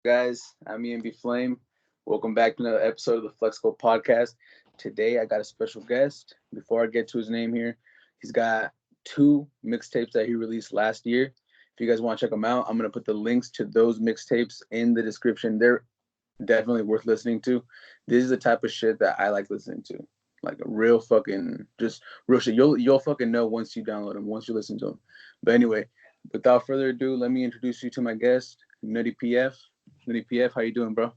guys? I'm Npf Flame. Welcome back to another episode of the Flexible Podcast. Today, I got a special guest. Before I get to his name here, he's got two mixtapes that he released last year. If you guys want to check them out, I'm going to put the links to those mixtapes in the description. They're definitely worth listening to. This is the type of shit that I like listening to. Like a real fucking, just real shit. You'll fucking know once you download them, once you listen to them. But anyway, without further ado, let me introduce you to my guest, Nutty PF. Nutty PF, how you doing, bro?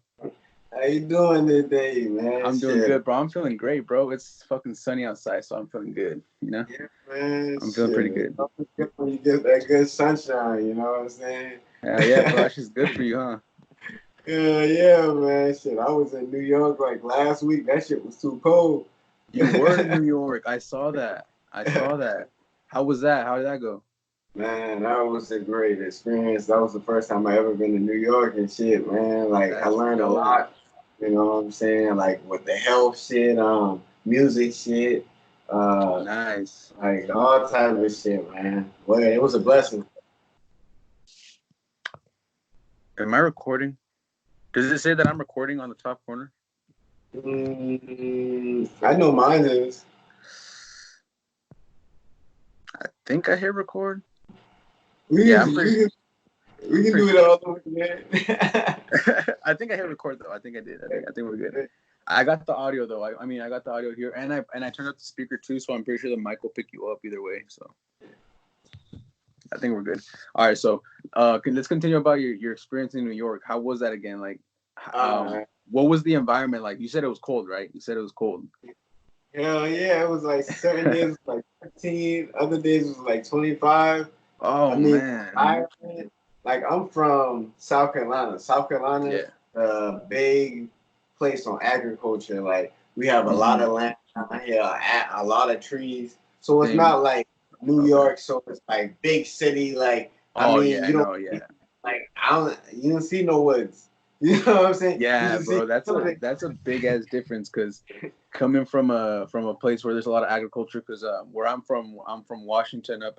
How you doing today, man? I'm doing Shit. good, bro. I'm feeling great, bro. It's fucking sunny outside, so I'm feeling good. Yeah, man. I'm feeling pretty Shit. good. It's good when you get that good sunshine, you know what I'm saying? Hell yeah, bro. That's just good for you, huh? Yeah, man. Shit. I was in New York like last week. That shit was too cold. You were in New York. I saw that. I saw that. How was that? How did that go? Man, that was a great experience. That was the first time I ever been to New York and shit, man. Like I That's learned a dope. lot, you know what I'm saying? Like with the health shit, music shit, uh, Nice. like all type of shit, man. Well, it was a blessing. Am I recording? Does it say that I'm recording on the top corner? I know mine is. I think I hit record. We Yeah, can, we can, we I'm can pretty do it sure. all over again. I think I hit record though. I think I did. I think we're good. I got the audio though. I mean, I got the audio here, and I turned up the speaker too, so I'm pretty sure the mic will pick you up either way. So I think we're good. All right, so let's continue about your experience in New York. How was that again? Like, uh, what was the environment like? You said it was cold, right? You said it was cold. Hell yeah, it was like certain days was like 15, other days was like 25. I Oh mean, man, environment, like I'm from South Carolina. South Carolina, yeah. a big place on agriculture. Like we have a lot Mm-hmm. of land down here, a lot of trees. So it's Same. not like New Okay. York. So it's like big city. Like I Oh mean, yeah, I you don't know. Yeah. like you don't see no woods. You know what I'm saying? You Yeah, just see bro, that's a buildings. that's a big ass difference because coming from a place where there's a lot of agriculture. Because where I'm from Washington, up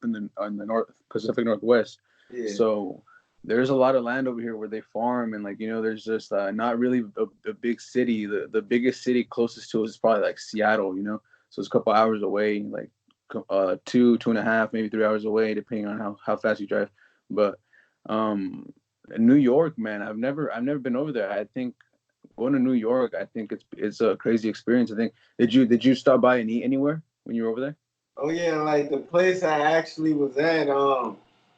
in the North Pacific Northwest. Yeah. So there's a lot of land over here where they farm, and like there's just not really a big city. The biggest city closest to us is probably like Seattle. So it's a couple hours away, like 2.5, maybe 3 hours away, depending on how fast you drive. But um New York, man, I've never been over there. I think going to New York, I think it's a crazy experience. I think did you stop by and eat anywhere when you were over there? Oh yeah, like the place I actually was at,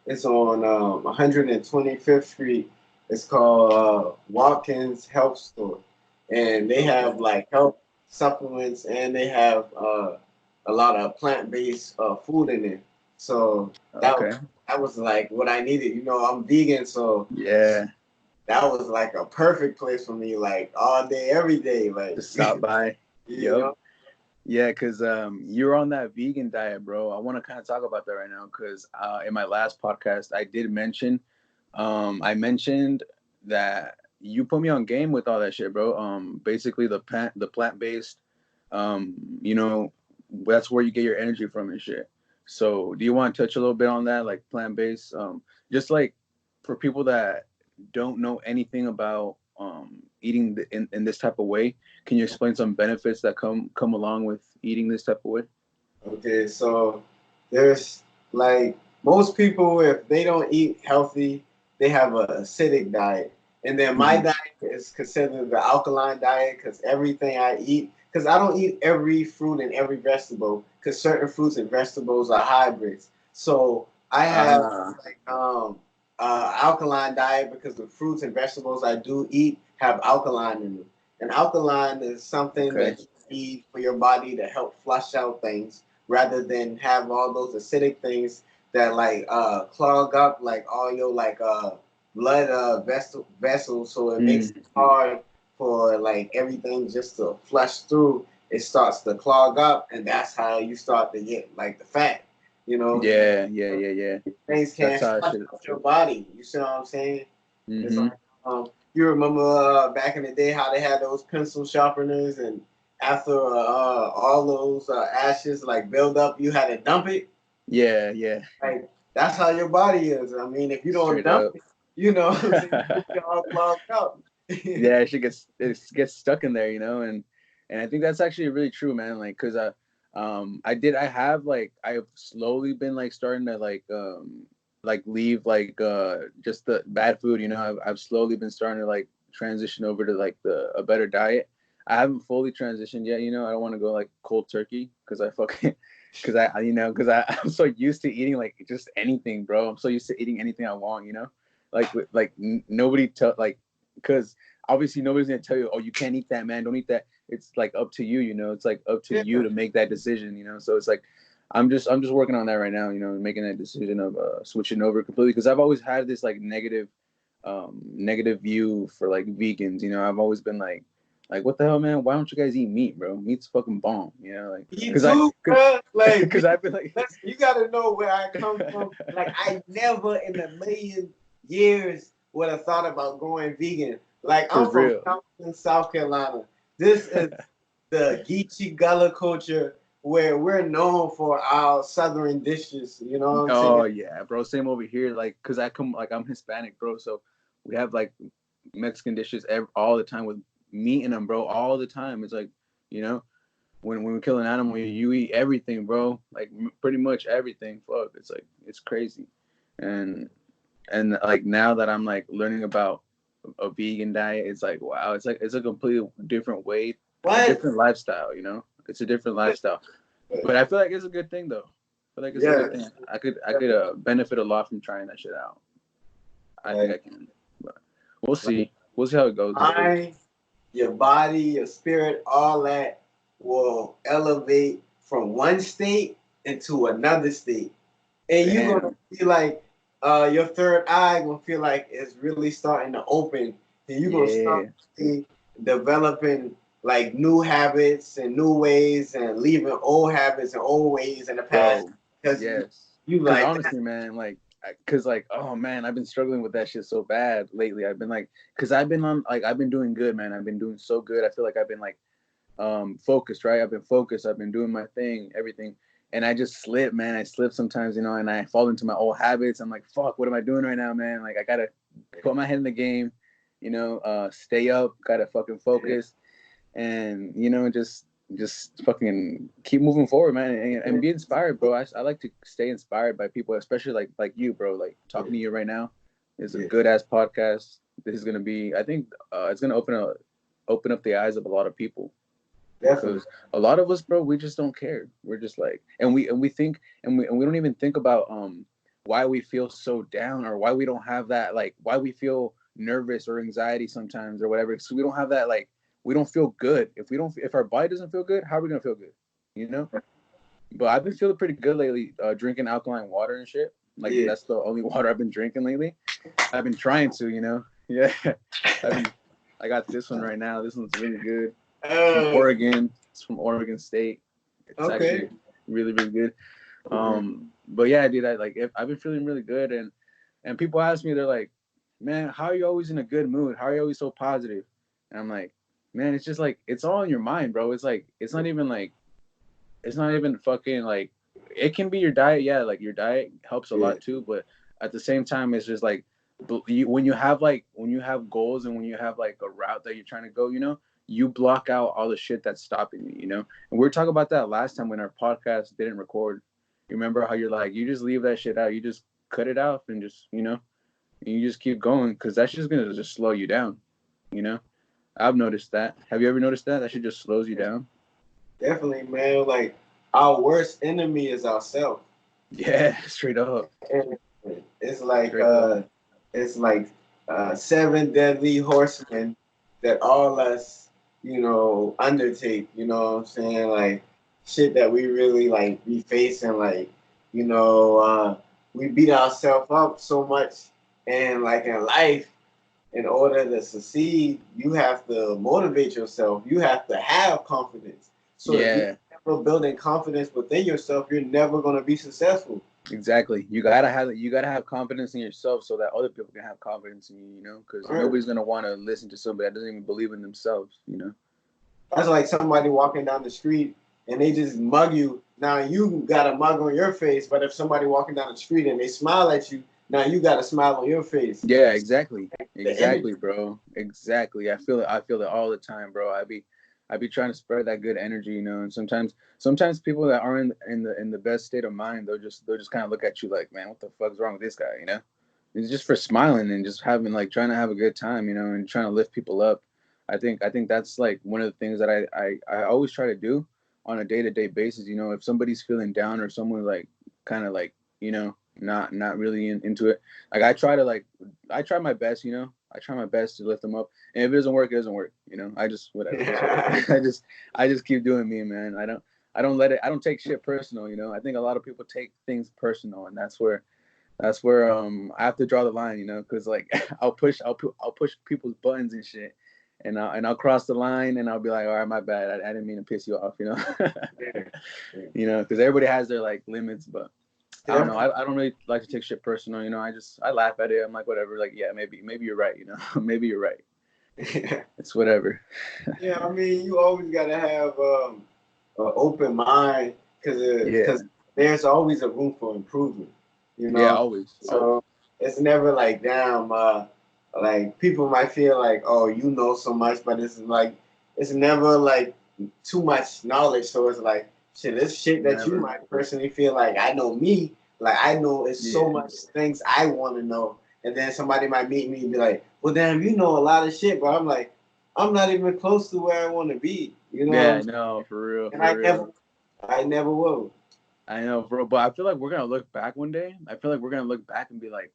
it's on 125th Street. It's called Watkins Health Store, and they Okay. have like health supplements, and they have a lot of plant-based food in there. So that Okay. that was like what I needed. You know, I'm vegan, so Yeah. that was like a perfect place for me, like all day, every day, like Just stop by. you Yep. know. Yeah, cause you're on that vegan diet, bro. I want to kind of talk about that right now, cause in my last podcast I did mention, I mentioned that you put me on game with all that shit, bro. Basically the plant based, um, you know, that's where you get your energy from and shit. So do you want to touch a little bit on that, like plant based, just like for people that don't know anything about eating in this type of way? Can you explain some benefits that come along with eating this type of way? Okay, so there's like most people, if they don't eat healthy, they have a acidic diet. And then my Mm-hmm. diet is considered the alkaline diet because everything I eat, because I don't eat every fruit and every vegetable, because certain fruits and vegetables are hybrids. So I have Ah, like alkaline diet because the fruits and vegetables I do eat have alkaline in them. And alkaline is something okay. that you need for your body to help flush out things rather than have all those acidic things that like clog up like all your like blood vessels, so it makes Mm, it hard for like everything just to flush through. It starts to clog up, and that's how you start to get like the fat. You know, yeah, yeah, yeah, yeah. things That's can't how I flush should. out your body. You see what I'm saying? It's Mm-hmm. like you remember back in the day how they had those pencil sharpeners, and after all those ashes like build up, you had to dump it. Yeah, yeah. Like that's how your body is. I mean, if you don't Straight dump up. it, You know what I'm saying? You get all clogged up. Yeah, she gets stuck in there, you know, and I think that's actually really true, man. Like, cause I have like I've slowly been like starting to like leave like just the bad food, you know. I've slowly been starting to like transition over to like the a better diet. I haven't fully transitioned yet, you know. I don't want to go like cold turkey because I fucking because I'm so used to eating like just anything, bro. I'm so used to eating anything I want, you know. Nobody tell like because obviously nobody's gonna tell you, oh, you can't eat that, man. Don't eat that. It's like up to you, you know. It's like up to Yeah. you to make that decision, you know. So it's like I'm just working on that right now, you know, making that decision of switching over completely because I've always had this like negative view for like vegans, you know. I've always been like what the hell, man? Why don't you guys eat meat, bro? Meat's fucking bomb, you know, like Me too, cause, bro. Like, cause I've been like listen, you gotta know where I come from. Like, I never in a million years would have thought about going vegan. Like, for I'm from real. Compton, South Carolina. This is the Geechee Gullah culture where we're known for our southern dishes. You know what I'm saying? Oh yeah, bro. Same over here. Like, cause I come like I'm Hispanic, bro. So we have like Mexican dishes all the time with meat in them, bro. All the time. It's like, you know, when we kill an animal, you eat everything, bro. Like pretty much everything. Fuck, it's like it's crazy. And like now that I'm like learning about a vegan diet, it's like wow, it's a completely different way, a What? different lifestyle. You know, it's a different lifestyle. But I feel like it's a good thing though. I feel like it's a good thing. Yes. I could benefit a lot from trying that shit out. I think Like, I can. But we'll see. We'll see how it goes. mind, your body, your spirit, all that will elevate from one state into another state. And you're gonna Damn. feel like your third eye gonna feel like it's really starting to open, and you're gonna start Yeah. developing like new habits and new ways, and leaving old habits and old ways in the past Bro. because Yes. you Because like that. honestly, man, like, cause like, oh man, I've been struggling with that shit so bad lately. I've been like, cause I've been doing good, man. I've been doing so good. I feel like I've been like, focused, right? I've been focused. I've been doing my thing, everything. And I just slip, man. I slip sometimes, you know, and I fall into my old habits. I'm like, fuck, what am I doing right now, man? Like, I gotta put my head in the game, you know, stay up, gotta fucking focus, and you know, just fucking keep moving forward, man, and be inspired, bro. I like to stay inspired by people, especially like you, bro. Like talking to you right now is a Yeah, good ass podcast. This is gonna be, I think, it's gonna open up the eyes of a lot of people definitely. because a lot of us, bro, we just don't care. We're just like, and we think, and we don't even think about why we feel so down or why we don't have that, like why we feel nervous or anxiety sometimes or whatever. So we don't have that, like we don't feel good. If our body doesn't feel good, how are we gonna feel good? You know. But I've been feeling pretty good lately, drinking alkaline water and shit. Like Yeah. that's the only water I've been drinking lately. I've been trying to, you know. Yeah, I've been. I got this one right now. This one's really good. It's from Uh, Oregon. It's from Oregon State. It's okay. actually really, really good. But yeah, dude, I've been feeling really good, and people ask me, they're like, "Man, how are you always in a good mood? How are you always so positive?" And I'm like, "Man, it's just like it's all in your mind, bro. It's like it's not even fucking like it can be your diet, yeah, like your diet helps a Yeah. lot too, but at the same time, it's just like when you have goals and when you have like a route that you're trying to go, you know, you block out all the shit that's stopping you, you know. And we were talking about that last time when our podcast didn't record. You remember how you're like, you just leave that shit out, you just cut it off and just, you know, and you just keep going because that's just gonna just slow you down, you know. I've noticed that. Have you ever noticed that? That shit just slows you down. Definitely, man. Like, our worst enemy is ourselves. Yeah, straight up, And it's like straight up. it's like seven deadly horsemen that all us, undertake, you know what I'm saying? Like, shit that we really like be facing, like, you know, we beat ourselves up so much, and like in life, in order to succeed, you have to motivate yourself. You have to have confidence. So if you're Yeah, never building confidence within yourself, you're never gonna be successful. exactly. You gotta have confidence in yourself so that other people can have confidence in you. You know, because Right? nobody's gonna want to listen to somebody that doesn't even believe in themselves. You know. That's like somebody walking down the street and they just mug you. Now you got a mug on your face, but if somebody walking down the street and they smile at you, Now you got a smile on your face. Yeah, exactly. The energy. Exactly, bro. Exactly. I feel it all the time, bro. I be trying to spread that good energy, and sometimes people that aren't in the best state of mind, they'll just kind of look at you like, man, what the fuck's wrong with this guy? It's just for smiling and just having like trying to have a good time, and trying to lift people up. I think that's like one of the things that I always try to do on a day-to-day basis. If somebody's feeling down or someone like kind of like, not really into it, like I try my best, I try my best to lift them up. And if it doesn't work, it doesn't work. I just whatever, it is what it is. I just keep doing me, man. I don't let it. I don't take shit personal. I think a lot of people take things personal, and that's where I have to draw the line. Because like I'll push people's buttons and shit, and I'll cross the line, and I'll be like, all right, my bad. I didn't mean to piss you off. Yeah, yeah. Because everybody has their like limits, but I don't know. Definitely. I don't really like to take shit personal. I laugh at it. I'm like, whatever. Like, yeah, maybe you're right. Maybe you're right. It's whatever. Yeah, I mean, you always gotta have an open mind Yeah. because there's always a room for improvement. You Yeah. know, Always. Always. so it's never like damn. Like people might feel like, oh, you know so much, but it's never like too much knowledge. So it's like shit. This shit that you Never. might personally feel like I know me. Like I know it's so Yeah. much things I want to know, and then somebody might meet me and be like, well, damn, you know a lot of shit, but I'm like, I'm not even close to where I want to be. You know what I'm Yeah. saying? No. For real. And For real. I never will. I know, bro. But I feel like we're gonna look back one day. I feel like we're gonna look back and be like,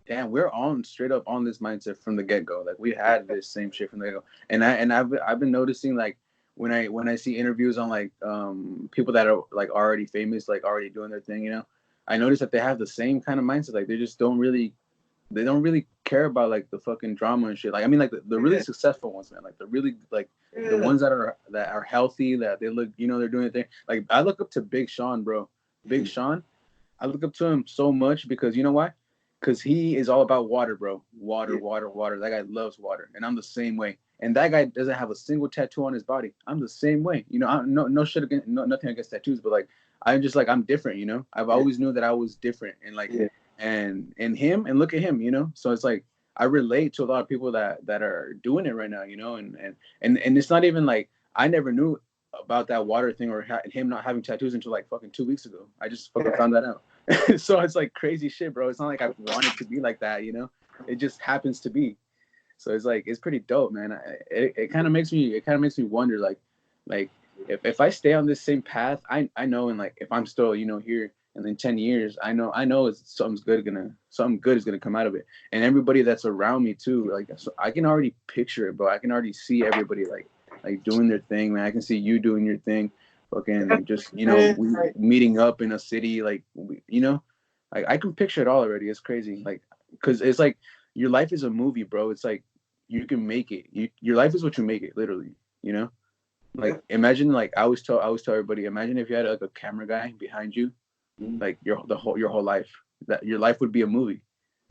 damn, we're on straight up on this mindset from the get go. Like we had this same shit from the get go. And I've been noticing like when I see interviews on like people that are like already famous, like already doing their thing, I notice that they have the same kind of mindset. Like they don't really care about like the fucking drama and shit. Like I mean like the really Yeah, successful ones, man. Like the really like the yeah. ones that are healthy, that they look, they're doing their thing. Like I look up to Big Sean, bro. Big Sean. I look up to him so much because you know why? Because he is all about water, bro. Water, Yeah. water, water. That guy loves water, and I'm the same way. And that guy doesn't have a single tattoo on his body. I'm the same way. No shit against, nothing against tattoos, but like I'm just like I'm different. I've Yeah, always knew that I was different, and like yeah, and him, and look at him. So it's like I relate to a lot of people that are doing it right now. And it's not even like I never knew about that water thing or him not having tattoos until like fucking 2 weeks ago. I just fucking found that out. So it's like crazy shit, bro. It's not like I wanted to be like that. It just happens to be. So it's like it's pretty dope, man. It kind of makes me wonder, like if I stay on this same path, I know, and like if I'm still here and in 10 years, I know something good is gonna come out of it, and everybody that's around me too. Like so I can already picture it, bro. I can already see everybody like doing their thing, man. I can see you doing your thing, fucking just man. we Like, meeting up in a city, like I can picture it all already. It's crazy, like because it's like your life is a movie, bro. It's like you can make it. Your life is what you make it, literally. You know, yeah. like imagine, like I always tell everybody, imagine if you had like a camera guy behind you, Mhm. like your whole life. That your life would be a movie.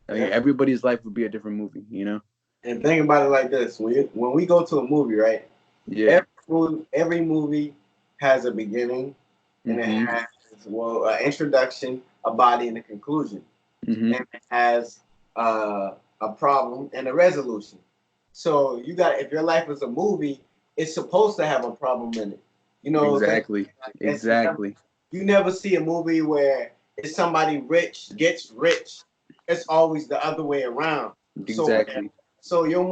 I mean, Yeah. everybody's life would be a different movie. And think about it like this: when we go to a movie, right? Yeah. Every movie has a beginning, and it Mhm. has an introduction, a body, and a conclusion, Mhm. and it has a problem and a resolution. So you got if your life is a movie, it's supposed to have a problem in it. Exactly. It's Exactly. you never see a movie where it's somebody rich gets rich. It's always the other way around. Exactly. So your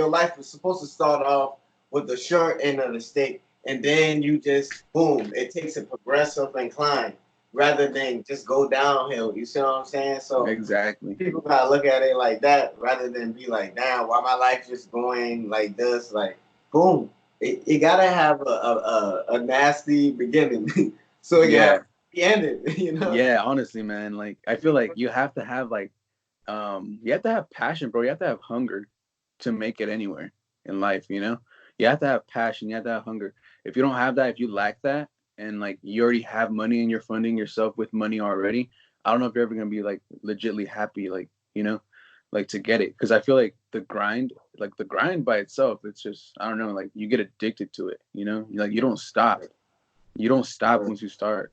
life is supposed to start off with the short end of the stick, and then you just boom, it takes a progressive incline rather than just go downhill. You see what I'm saying? So Exactly. people gotta look at it like that rather than be like, damn, why my life just going like this? Like, boom. It gotta have a nasty beginning so it can have Yeah. a happy ending, you know? Yeah. Honestly, man, like I feel like you have to have like you have to have passion, bro. You have to have hunger to make it anywhere in life. You have to have passion. You have to have hunger. If you don't have that, if you lack that, and like you already have money and you're funding yourself with money already, I don't know if you're ever gonna be like legitly happy, like to get it. Because I feel like the grind by itself, it's just I don't know, like you get addicted to it. Like you don't stop. You don't stop once you start.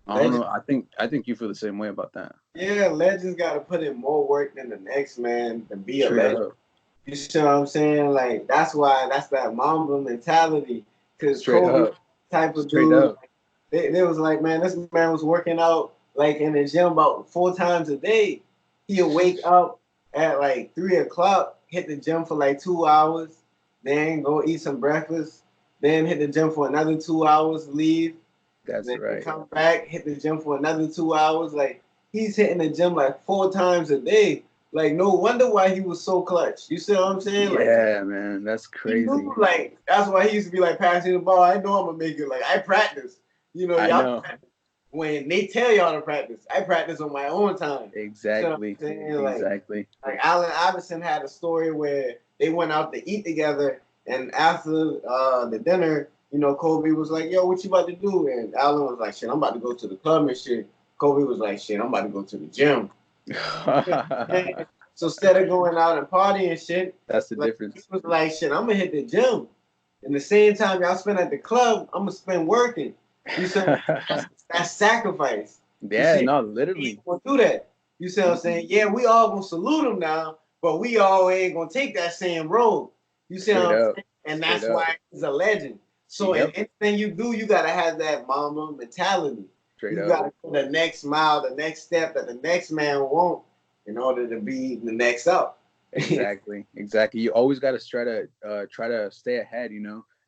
I don't Legend, know. I think you feel the same way about that. yeah, legends got to put in more work than the next man to be a Straight legend. up. You see what I'm saying? Like that's why that's that Mamba mentality. Cause Straight Kobe up. type of Straight dude, up. they was like, man, this man was working out like in the gym about 4 times a day. He'll wake up at like 3 o'clock, hit the gym for like 2 hours, then go eat some breakfast, then hit the gym for another 2 hours, leave, That's then right. come back, hit the gym for another 2 hours. Like he's hitting the gym like 4 times a day. Like no wonder why he was so clutch. You see what I'm saying? Like Yeah, man. That's he knew crazy. like that's why he used to be like passing the ball. I know I'm gonna make it. Like I practice. You know, I y'all know. practice when they tell y'all to practice. I practice on my own time. You know what Exactly. I'm saying? Exactly. Like Allen Iverson had a story where they went out to eat together, and after the dinner, you know, Kobe was like, "Yo, what you about to do?" And Allen was like, "Shit, I'm about to go to the club and shit." Kobe was like, "Shit, I'm about to go to the gym." So instead of going out and partying and shit, That's the like he difference. was like, "Shit, I'm gonna hit the gym." And the same time y'all spend at the club, I'm gonna spend working. You said that's sacrifice. You Yeah, see, no, he literally. gonna do that. You see what I'm saying? Mm-mm. Yeah, we all gonna salute him now, but we all ain't gonna take that same road. You see what Straight I'm up. saying? And Straight that's up. why he's a legend. So in Yep. anything you do, you gotta have that mama mentality. Straight You up. gotta go the next mile, the next step that the next man won't in order to be the next up. Exactly. Exactly. You always got to try to stay ahead,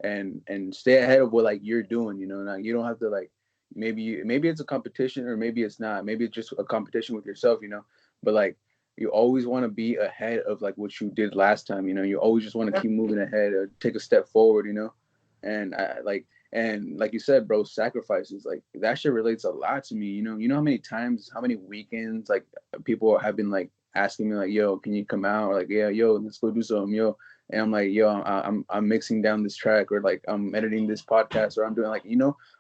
and stay ahead of what like you're doing, Now you don't have to like maybe it's a competition or maybe it's not. Maybe it's just a competition with yourself. But like you always want to be ahead of like what you did last time. You always just want to keep moving ahead or take a step forward. And like you said, bro, sacrifices like that shit relates a lot to me. You know how many times, how many weekends like people have been like asking me like, yo, can you come out? Or like, yeah, yo, let's go do something, yo. And I'm like, yo, I'm mixing down this track, or like I'm editing this podcast, or I'm doing like,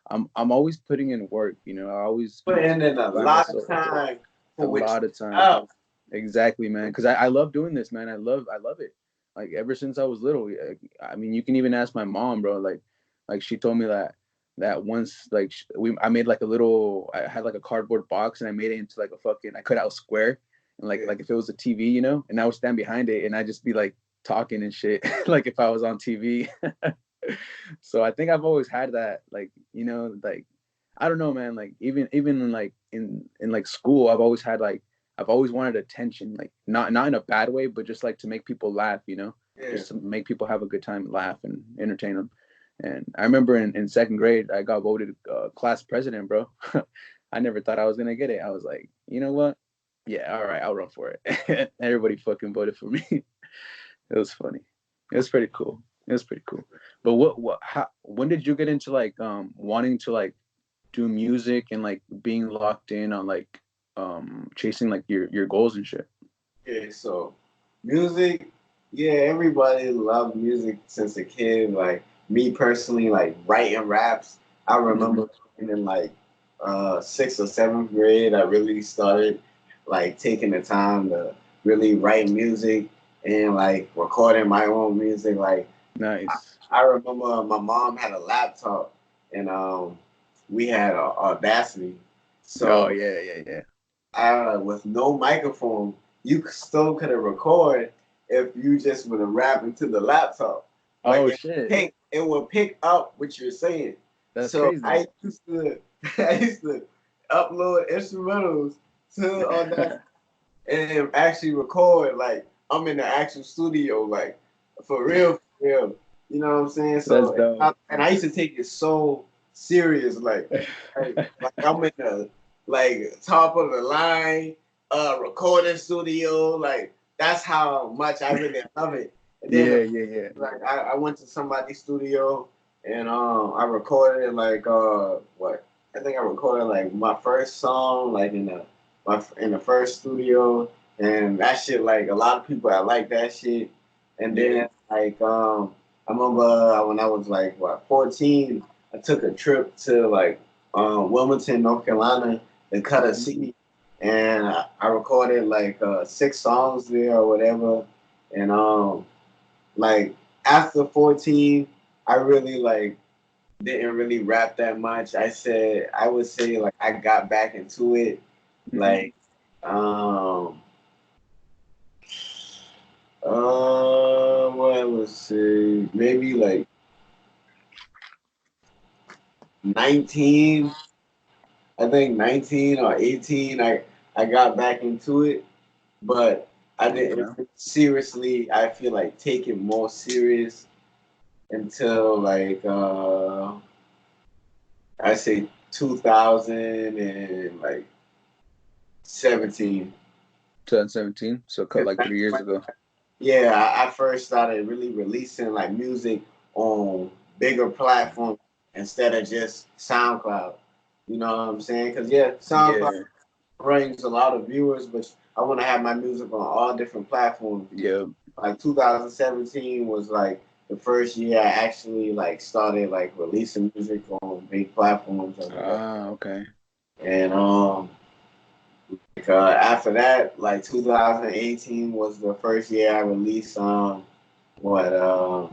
I'm always putting in work. I always Putting in a find lot of myself time a for what lot you of time. love. Exactly, man. Because I love doing this, man. I love it. Like ever since I was little. I mean, you can even ask my mom, bro. Like she told me that once like I made like a little. I had like a cardboard box and I made it into like a fucking. I cut out a square and like if it was a TV, and I would stand behind it and I just be like talking and shit, like if I was on TV. So I think I've always had that, like I don't know, man. Like even in like in like school, I've always wanted attention, like not in a bad way, but just like to make people laugh, Yeah. just to make people have a good time, laugh and entertain them. And I remember in second grade, I got voted class president, bro. I never thought I was gonna get it. I was like, you know what? Yeah, all right, I'll run for it. Everybody fucking voted for me. It was funny. It was pretty cool. It was pretty cool. But when did you get into like wanting to like do music and like being locked in on like chasing like your goals and shit? Okay, so music, yeah, everybody loved music since a kid. Like me personally, like writing raps. I Hmm. remember in like sixth or seventh grade, I really started like taking the time to really write music and like recording my own music. Like I, Nice. I remember my mom had a laptop and we had Audacity. Oh So yeah, yeah, yeah. with no microphone, you still could have recorded if you just would have rapped into the laptop. Like Oh shit, it would pick up what you're saying. that's So crazy. I used to I used to upload instrumentals to Audacity and actually record like I'm in the actual studio, like for real, for real. You know what I'm saying? That's So dope. and I used to take it so serious, like I'm in the like top of the line recording studio, like that's how much I really love it. And then Yeah, yeah, yeah. like I went to somebody's studio and I recorded it like what I think I recorded like my first song like in the first studio and that shit like a lot of people I like that shit and Yeah. then like I remember when I was like what 14 I took a trip to like Wilmington North Carolina to cut a Mhm. CD and I recorded like 6 songs there or whatever and like after 14, I really like didn't really rap that much. I would say like I got back into it Mm-hmm. like what I would say maybe like 19. I think 19 or 18. I got back into it, but I Okay. didn't seriously. I feel like take it more serious until like I say 2000 and like 17. 2017. So cut 'Cause like 3 years ago. yeah, I first started really releasing like music on bigger platforms instead of just SoundCloud. You know what I'm saying? Because yeah, SoundCloud Yeah. brings a lot of viewers, but I want to have my music on all different platforms. Yeah. Like 2017 was like the first year I actually like started like releasing music on big platforms or whatever. Ah, okay. And like, after that, like 2018 was the first year I released what no,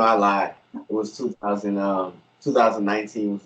I lied. It was 2019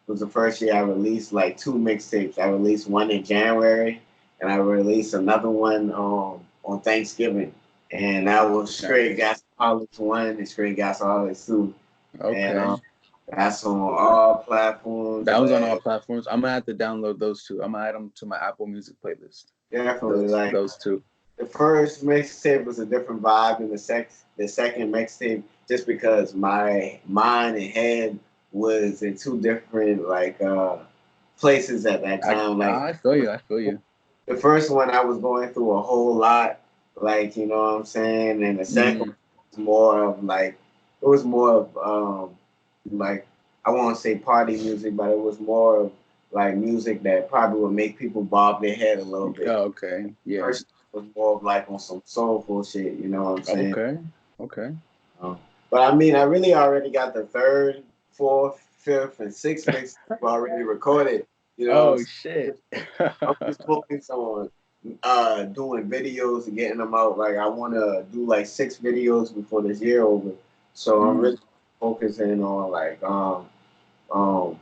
was the first year I released like two mixtapes. I released one in January and I released another one on Thanksgiving. And that was Straight Nice. Gasaholics 1 and Straight Gasaholics 2. And Okay. that's on all platforms. That was on all Like platforms. I'm gonna have to download those two. I'm gonna add them to my Apple Music playlist. definitely Those like those two. the first mixtape was a different vibe than the second mixtape just because my mind and head was in two different like places at that I time. Like I feel you. I feel you. the first one I was going through a whole lot, like you know what I'm saying, and the second one Mm, was more of like it was more of like I won't say party music, but it was more of like music that probably would make people bob their head a little bit. oh, okay. Yeah. First was more of like on some soulful shit, you know what I'm saying? Okay. Okay. Um, but I mean, I really already got the third, fourth, fifth, and sixth mix already recorded. You know, Oh shit. I'm just focused on doing videos and getting them out. Like I want to do like 6 videos before this year over. So I'm Mm, really focusing on um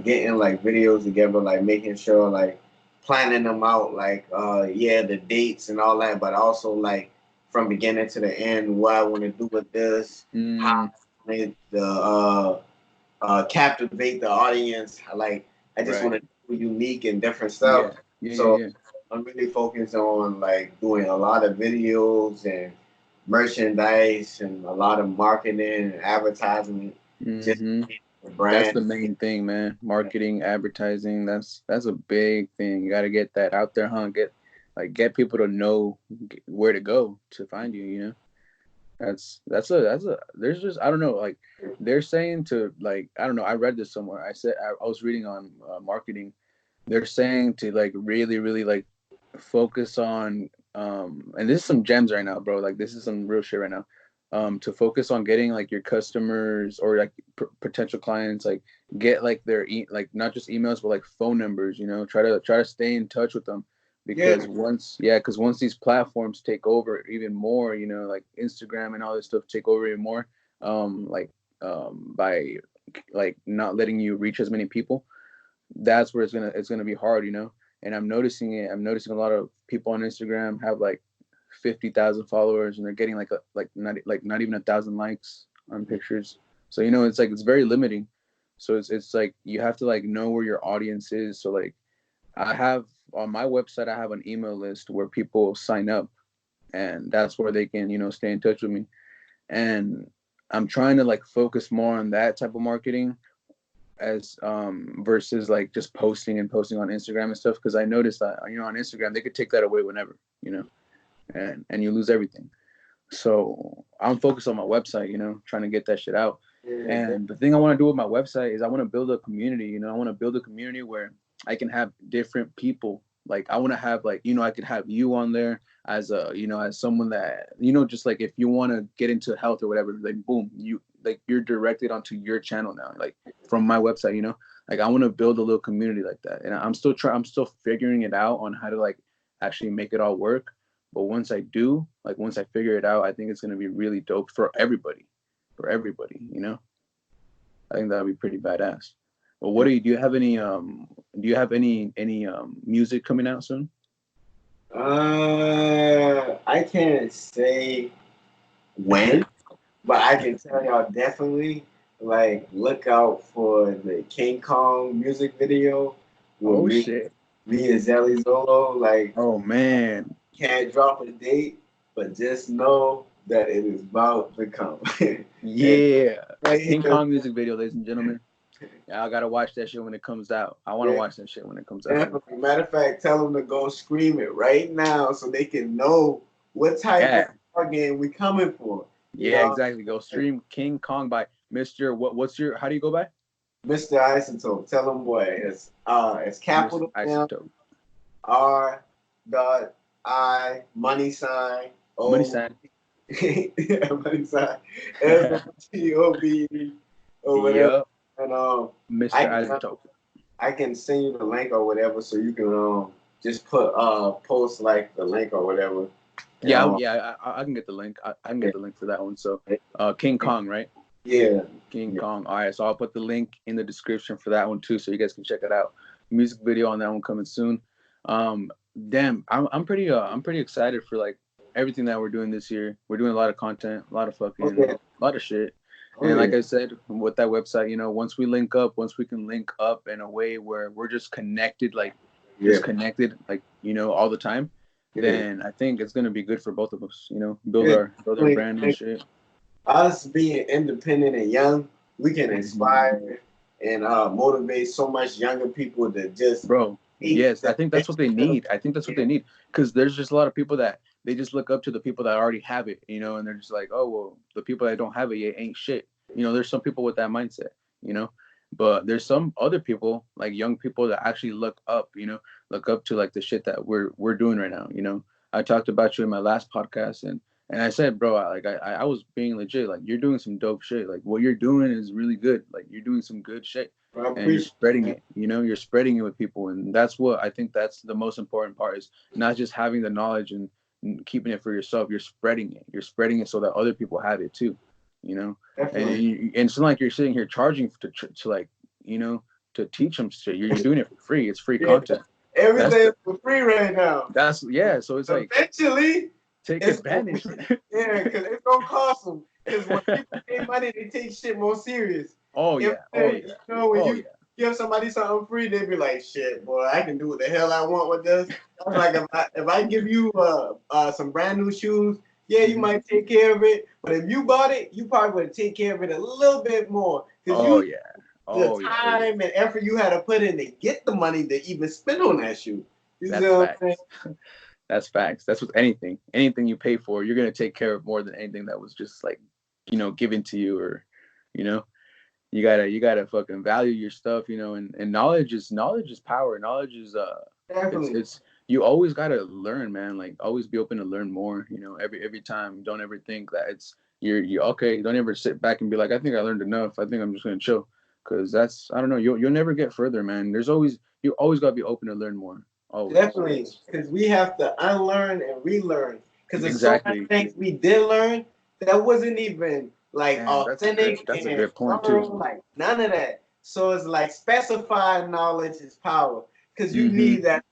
getting like videos together, like making sure like planning them out, like yeah, the dates and all that, but also like from beginning to the end, what I want to do with this, how mm, I make the captivate the audience. I just want right. to do unique and different Yeah. stuff. Yeah. Yeah. So Yeah. I'm really focused on like doing a lot of videos and merchandise and a lot of marketing and advertising, just Mm-hmm. the That's brand. the main thing, man. Marketing, advertising. That's a big thing. You got to get that out there, huh? Get people to know where to go to find you. You know. That's a there's just I don't know like they're saying to like I don't know I read this somewhere I was reading on marketing. They're saying to like really like focus on and this is some gems right now, bro. Like this is some real shit right now. To focus on getting like your customers or like potential clients, like get like like not just emails but like phone numbers. You know, try to stay in touch with them Yeah, because once these platforms take over even more, you know, like Instagram and all this stuff take over even more, like by like not letting you reach as many people, that's where it's gonna be hard, you know. And I'm noticing it. I'm noticing a lot of people on Instagram have like 50,000 followers, and they're getting like not even 1,000 likes on pictures. So you know, it's like it's very limiting. So it's like you have to like know where your audience is. So like I have on my website, I have an email list where people sign up, and that's where they can stay in touch with me. And I'm trying to like focus more on that type of marketing as versus like just posting on Instagram and stuff, because I noticed that on Instagram they could take that away whenever, and you lose everything. So I'm focused on my website, trying to get that shit out. yeah, And the thing I want to do with my website is I want to build a community. I want to build a community where I can have different people. Like I want to have like I could have you on there as as someone that just like if you want to get into health or whatever, like boom, you're directed onto your channel now, like from my website. Like I want to build a little community like that, and I'm still figuring it out on how to like actually make it all work. But once I do, like once I figure it out, I think it's gonna be really dope for everybody, I think that would be pretty badass. Well, what do you have any music coming out soon? I can't say when, but I can tell y'all definitely like look out for the King Kong music video with Oh me, shit. me and Zelly Zolo. Like Oh man. can't drop a date, but just know that it is about to come. And Yeah. right King here, Kong music video, ladies and gentlemen. Yeah, I gotta watch that shit when it comes out. I want to yeah, watch that shit when it comes out. definitely. Matter of fact, tell them to go scream it right now so they can know what type of Yeah. game we coming for. You Yeah, know, exactly. Go stream King Kong by Mr. What's your how do you go by? Mr. Isotope, tell them boy, it's Mr. capital M Isotope. R dot I money sign Money O sign. yeah, money sign SOTOBE or whatever. Yup. And I Mr. can Isotope. I can send you the link or whatever so you can just put post like the link or whatever. And Yeah, I can get the link. I can yeah, get the link for that one. So, King Kong, right? yeah, King yeah. Kong. All right, so I'll put the link in the description for that one too, so you guys can check it out. Music video on that one coming soon. Um, damn, I'm pretty excited for like everything that we're doing this year. We're doing a lot of content, a lot of Oh fucking, yeah, a lot of shit. oh And yeah, like I said, with that website, once we link up, once we can link up in a way where we're yeah, just connected, like all the time, yeah. then I think it's gonna be good for both of us. Yeah, Build our definitely. brand and shit, Us being independent and young, we can inspire and motivate so much younger people to just bro. take Yes, I the think that's what next they step. need. I think that's what they need because there's just a lot of people that they just look up to the people that already have it, and they're just like, oh well, the people that don't have it yet ain't shit. There's some people with that mindset, you know, but there's some other people like young people that actually look up to like the shit that we're doing right now. I talked about you in my last podcast and I said, bro, I was being legit. Like you're doing some dope shit. Like what you're doing is really good. Like you're doing some good shit I and you're appreciate spreading it. it. You're spreading it with people, and that's what I think that's the most important part is not just having the knowledge and keeping it for yourself. You're spreading it. You're spreading it so that other people have it too. You know, Definitely. and it's not like you're sitting here charging to like you know to teach them shit. You're doing it for free. It's free Yeah, content. That's everything the is for free right now. that's yeah. So it's like Eventually, take it's gonna advantage. yeah, because it's gonna cost them. Because when people pay money, they take shit more serious. Oh If yeah. Oh yeah. when Oh you yeah. give somebody something free, they be like, "Shit, boy, I can do what the hell I want with this." That's like if I give you some brand new shoes, yeah, you Hmm. might take care of it. But if you bought it, you probably would take care of it a little bit more because Oh you yeah. the Oh yeah. time and effort you had to put in to get the money to even spend on that shoe. You see That's what I'm saying? facts. That's facts. That's with anything. Anything you pay for, you're gonna take care of more than anything that was just like, given to you or, you know, you gotta fucking value your stuff, and knowledge is power. Knowledge is Definitely. it's you always gotta learn, man. Like always be open to learn more. Every time. Don't ever think that you're okay. Don't ever sit back and be like, I think I learned enough. I think I'm just gonna chill, because that's I don't know. You'll never get further, man. You always gotta be open to learn more. Always. Definitely, because we have to unlearn and relearn. Because there's so many Exactly. things we did learn that wasn't even like Damn, authentic that's a and good point too. thorough, like none of that. So it's like specified knowledge is power, because you Mm-hmm. need that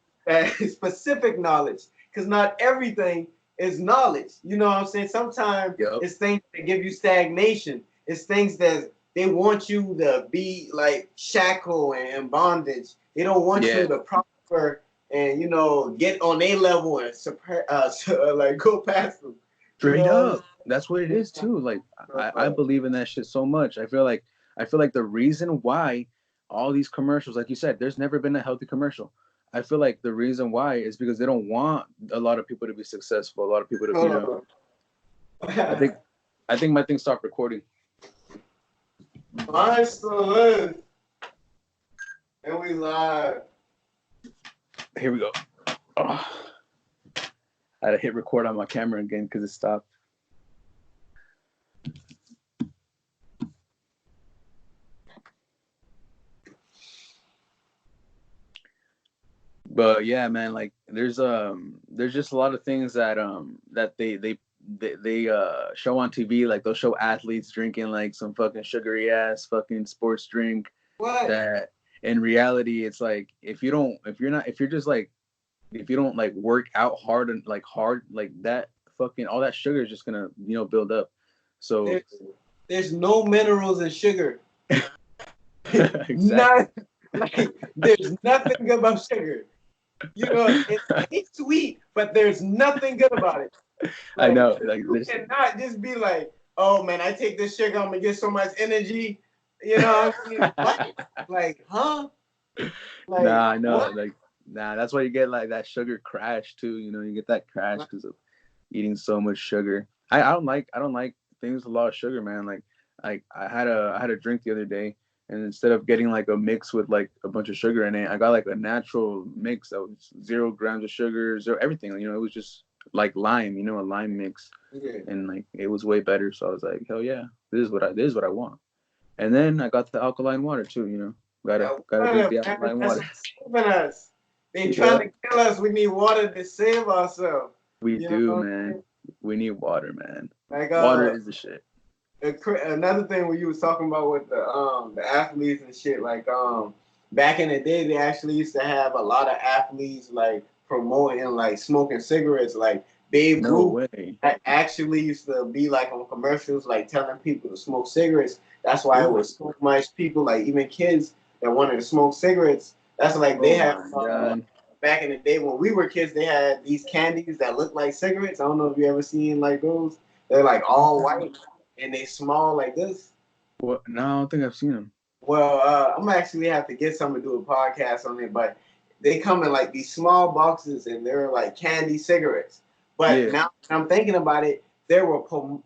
specific knowledge. Because not everything is knowledge. You know what I'm saying? Sometimes Yep. it's things that give you stagnation. It's things that they want you to be like shackled and in bondage. They don't want Yeah. you to prosper and get on a level and like go past them. You Straight know up. That's what it what is too. Like I'm I saying? believe in that shit so much. I feel like the reason why all these commercials, like you said, there's never been a healthy commercial. I feel like the reason why is because they don't want a lot of people to be successful, a lot of people to, Hold I on. think I think my thing stopped recording. Mine still is, and we live. Here we go. Oh, I had to hit record on my camera again because it stopped. But yeah, man, like there's just a lot of things that they show on TV, like they'll show athletes drinking like some fucking sugary ass fucking sports drink What? that in reality it's like if you're just like if you don't like work out hard like that fucking all that sugar is just gonna build up. So There's no minerals in sugar. exactly. Not like there's nothing good about sugar. It's sweet, but there's nothing good about it. I Like know, like you this. cannot just be like, oh man, I take this sugar, I'm gonna get so much energy. You know what I mean? What? Like, huh? Nah, Like I know, what? like nah. That's why you get like that sugar crash too. You get that crash because of eating so much sugar. I don't like things with a lot of sugar, man. Like I had a drink the other day, and instead of getting like a mix with like a bunch of sugar in it, I got like a natural mix that was 0 grams of sugar, zero everything. It was just like lime, a lime mix, Yeah. and like it was way better. So I was like, hell yeah, this is what I want. And then I got the alkaline water too. Gotta Yeah, gotta drink water, the man. alkaline That's water. what's saving us. They trying Yeah, to kill us. We need water to save ourselves. we You know do, what I'm man. saying? We need water, man. Like Water is the shit. another thing when you was talking about with the athletes and shit, like back in the day they actually used to have a lot of athletes like promoting like smoking cigarettes. Like Babe No Ruth way. actually used to be like on commercials like telling people to smoke cigarettes. That's why it Really? was so much people, like even kids that wanted to smoke cigarettes. That's like they Oh have my god. back in the day when we were kids, they had these candies that look like cigarettes. I don't know if you ever seen like those. They're like all white and they small like this. What? No, I don't think I've seen them. Well, I'm actually have to get someone to do a podcast on it, but they come in like these small boxes and they're like candy cigarettes. But Yeah. now I'm thinking about it, they were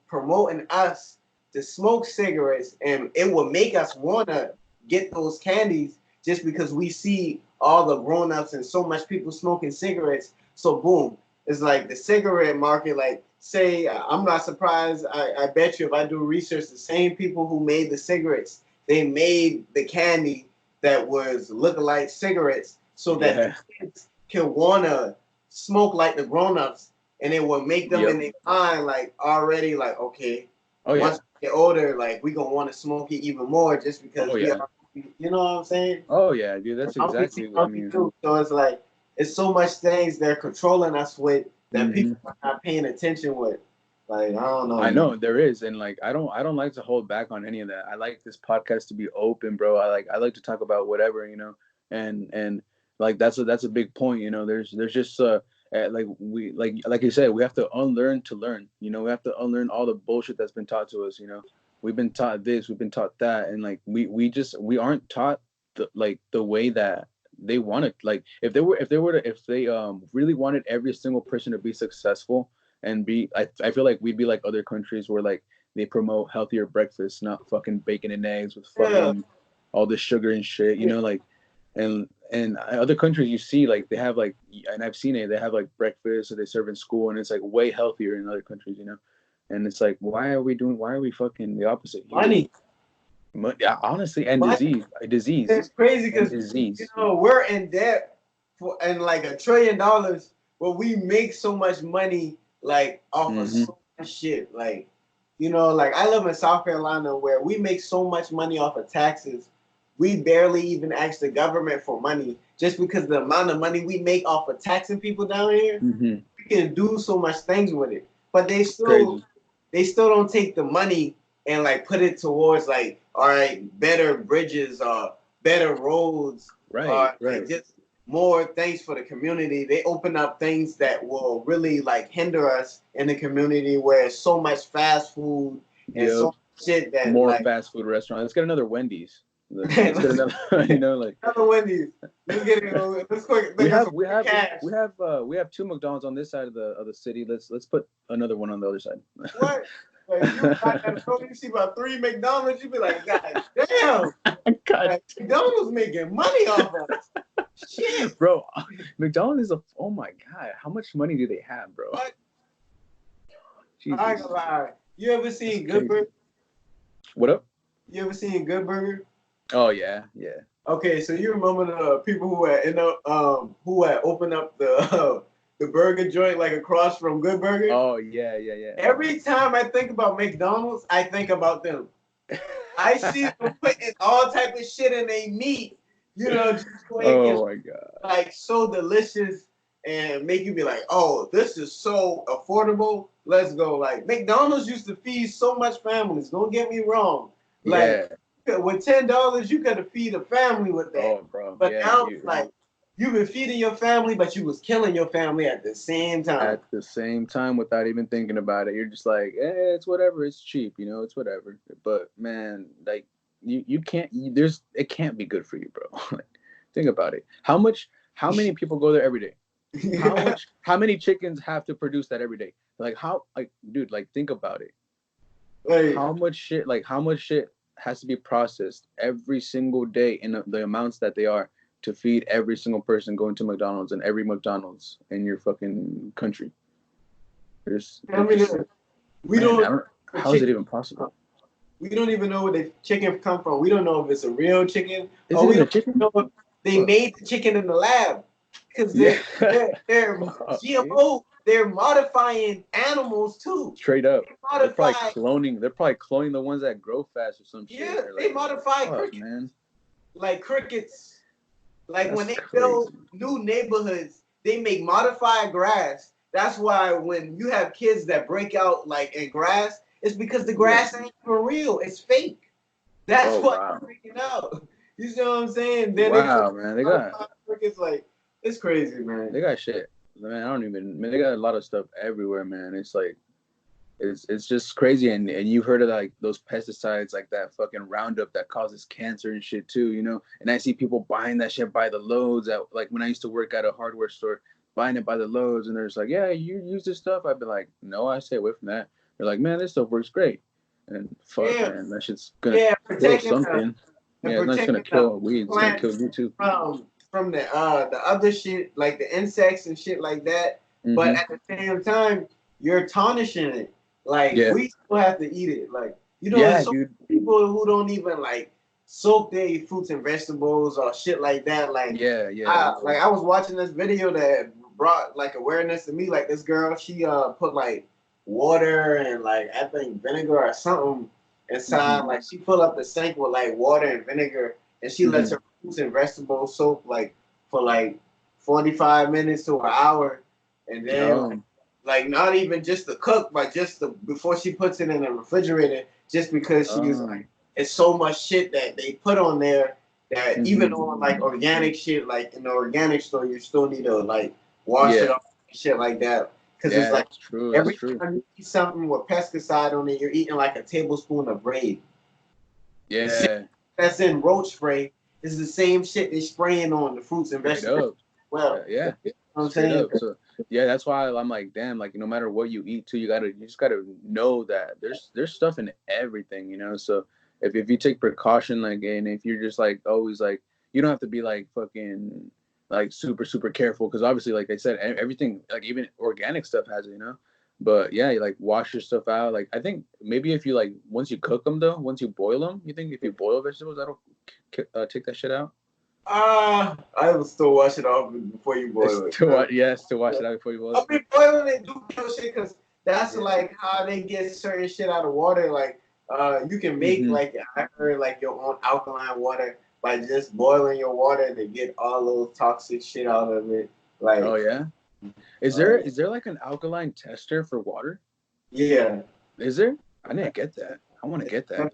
promoting us to smoke cigarettes, and it would make us wanna get those candies just because we see all the grown-ups and so much people smoking cigarettes. So boom, it's like the cigarette market. Like, say, I'm not surprised. I bet you if I do research, the same people who made the cigarettes, they made the candy that was lookalike cigarettes so that the Yeah. kids can wanna smoke like the grown-ups, and it will make them in Yep. their mind like already like, okay, Oh once yeah. we get older, like we gonna want to smoke it even more just because Oh we yeah. are, you know what I'm saying? Oh yeah, dude. That's I'm exactly. I 52, so it's like it's so much things they're controlling us with that hmm people are not paying attention with. Like, I don't know, I man. know there is, and like I don't like to hold back on any of that. I like this podcast to be open, bro. I like to talk about whatever. And like that's a big point. There's just like we like you said, we have to unlearn to learn. We have to unlearn all the bullshit that's been taught to us. We've been taught this, we've been taught that, and like we aren't taught the way that they wanted. Like if they really wanted every single person to be successful and I feel like we'd be like other countries where like they promote healthier breakfast, not fucking bacon and eggs with Yeah, fucking all this sugar and shit, yeah. like and other countries you see like they have like and I've seen it, they have like breakfast that they serve in school and it's like way healthier in other countries. And it's like why are we fucking the opposite here? Money, Yeah, honestly, and money. disease It's crazy and because disease. we're in debt for and like $1 trillion, but we make so much money like off of Mm-hmm. so much shit. Like, like I live in South Carolina where we make so much money off of taxes. We barely even ask the government for money just because the amount of money we make off of taxing people down here, Mm-hmm. we can do so much things with it. But they It's still crazy. they still don't take the money and like put it towards like, all right, better bridges or better roads Right, or like right. just more things for the community. They open up things that will really like hinder us in the community where it's so much fast food and so Yep. much shit that More like fast food restaurant. Let's get another Wendy's. Let's get let's another. Like another Wendy's. Let's get it. Let's quick. They we got have some quick cash. we have two McDonald's on this side of the city. Let's put another one on the other side. What? Like you got that you see about 3 McDonald's, you be like, God damn. God, Like, McDonald's making money off us. Shit. bro, McDonald's is a oh my god, how much money do they have, bro? What? I ain't Jesus, gonna lie. You ever that's seen Good crazy. Burger? What up? You ever seen Good Burger? Oh yeah, yeah. Okay, so you remember the people who had opened up the burger joint like across from Good Burger. Oh yeah, yeah, yeah. Every time I think about McDonald's, I think about them. I see them putting all type of shit in their meat, just make it Oh my god. like so delicious and make you be like, oh, this is so affordable. Let's go. Like McDonald's used to feed so much families. Don't get me wrong. Like Yeah. with $10, you could have feed a family with that. Oh, bro. But Yeah. now it's like you've been feeding your family, but you was killing your family at the same time. At the same time, without even thinking about it, you're just like, it's whatever. It's cheap, it's whatever. But man, like you can't. It can't be good for you, bro. Like, think about it. How many people go there every day? How many chickens have to produce that every day? Dude, like think about it. Like, how much shit has to be processed every single day in the amounts that they are to feed every single person going to McDonald's and every McDonald's in your fucking country. We don't. How is it even possible? We don't even know where the chicken come from. We don't know if it's a real chicken. Is it a chicken? Know if they made the chicken in the lab because they're GMO. They're modifying animals too. Straight up. They're probably cloning the ones that grow fast or some shit. Yeah, they modify crickets. Man. Like crickets. Like when they build new neighborhoods, they make modified grass. That's why when you have kids that break out like in grass, it's because the grass ain't for real. It's fake. That's they're freaking out. You see what I'm saying? Then man. They got crickets like it's crazy, man. They got shit. Man, they got a lot of stuff everywhere, man. It's like it's just crazy, and you've heard of like those pesticides, like that fucking Roundup that causes cancer and shit too, And I see people buying that shit by the loads. At like when I used to work at a hardware store, buying it by the loads, and they're just like, yeah, you use this stuff. I'd be like, no, I stay away from that. They're like, man, this stuff works great, and man, that shit's gonna kill something. It's not just gonna kill weeds. It's gonna kill you too. From the other shit, like the insects and shit like that. Mm-hmm. But at the same time, you're tarnishing it. Like we still have to eat it. Like there's so many people who don't even like soak their fruits and vegetables or shit like that. Like I was watching this video that brought like awareness to me. Like this girl, she put like water and like I think vinegar or something inside. Mm-hmm. Like she fill up the sink with like water and vinegar, and she lets her fruits and vegetables soak like for like 45 minutes to an hour, and then like not even just to cook, but just before she puts it in the refrigerator, just because she's like it's so much shit that they put on there that even on like organic shit, like in the organic store, you still need to like wash it off and shit like that. Because it's like every time you eat something with pesticide on it, you're eating like a tablespoon of braid. Yeah. That's in roach spray. It's the same shit they're spraying on the fruits and vegetables. Well, yeah. You know what I'm saying? So, that's why I'm like, damn, like no matter what you eat too, you just gotta know that there's stuff in everything, So if you take precaution, like, and if you're just like always like, you don't have to be like fucking like super super careful, because obviously, like I said, everything, like even organic stuff has it, But yeah, you like wash your stuff out. Like I think maybe if you like once you cook them though, once you boil them, you think if you boil vegetables that'll take that shit out? I will still wash it off before you boil it. To wash it out before you boil it. I mean, boiling it do kill shit because that's like how they get certain shit out of water. Like you can make like I heard like your own alkaline water by just boiling your water to get all those toxic shit out of it. Like is there like an alkaline tester for water? Yeah. Is there? I didn't get that. I want to get that.